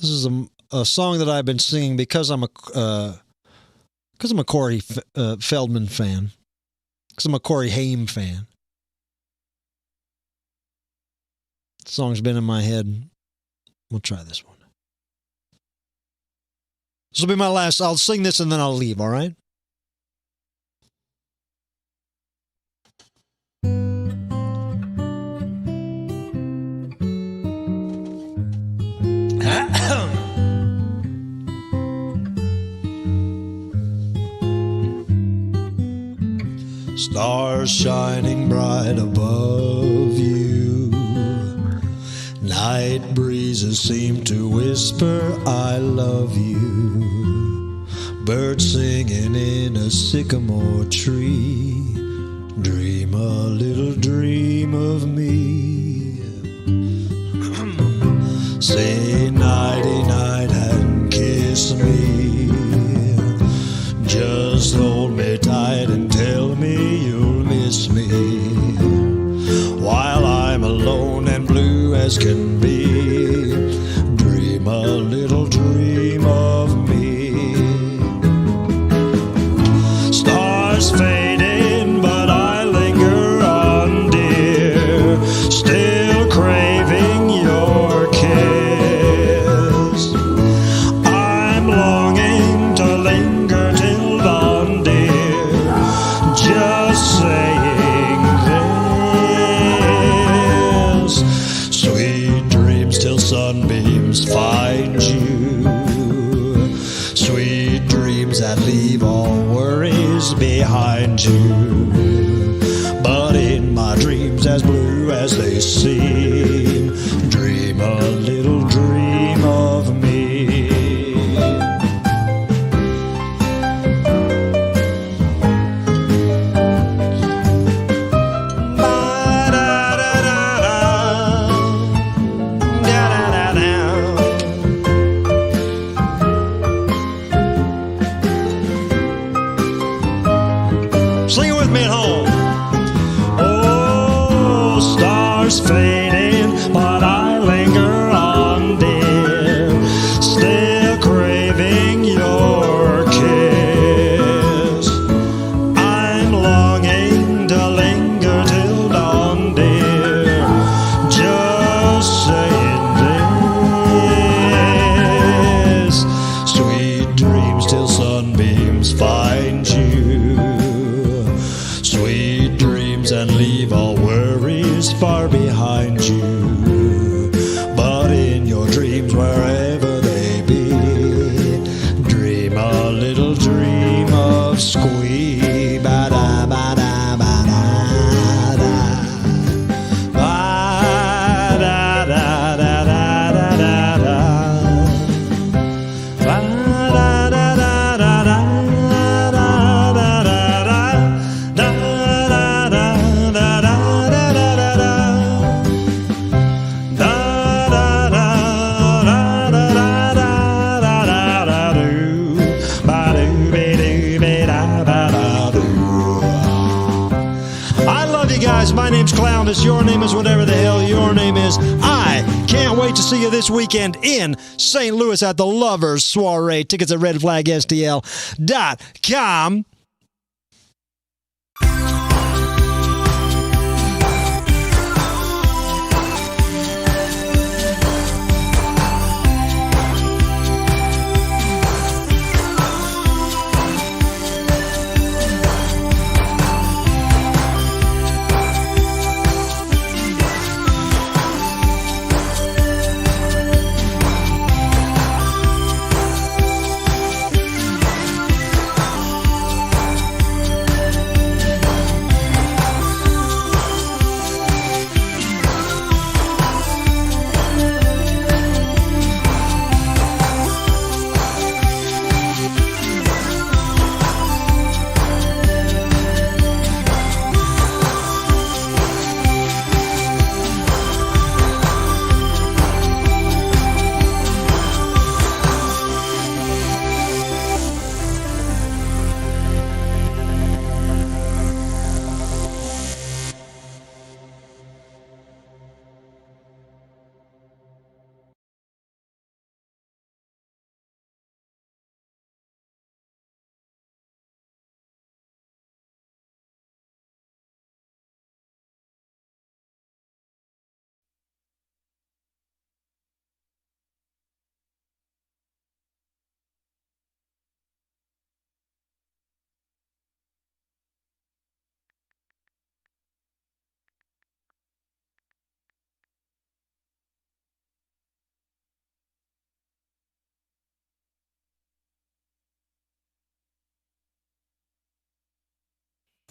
This is a song that I've been singing because I'm a Corey Feldman fan. Because I'm a Corey Haim fan. The song's been in my head. We'll try this one. This will be my last. I'll sing this and then I'll leave, all right? Stars shining bright above you. Night breezes seem to whisper, I love you. Birds singing in a sycamore tree. Dream a little dream of me. Say nighty night and kiss me. Just hold me tight and tell me you'll miss me. While I'm alone and blue as can be, dream a little dream of me. Stars fading, but I linger on, dear, still craving your kiss. I'm longing to linger till dawn, dear, just saying this. Sweet dreams till sunbeams find you. Sweet dreams that leave all worries behind you. But in my dreams as blue as they seem, dream a little dream of me. Sing it with me at home. Oh, stars fading, but I linger on, dear, still craving your kiss. I'm longing to linger till dawn, dear, just saying this. Sweet dreams till sunbeams find you. Sweet dreams and leave all worries far behind you. But in your dreams, wherever they be, dream a little dream of squee. Ba-da, ba-da, ba-da, da. Ba-da, da, da, da, da, da, da. Ba-da, da, da, da, da. My name's Clownvis. Your name is whatever the hell your name is. I can't wait to see you this weekend in St. Louis at the Lovers Soiree. Tickets at redflagstl.com.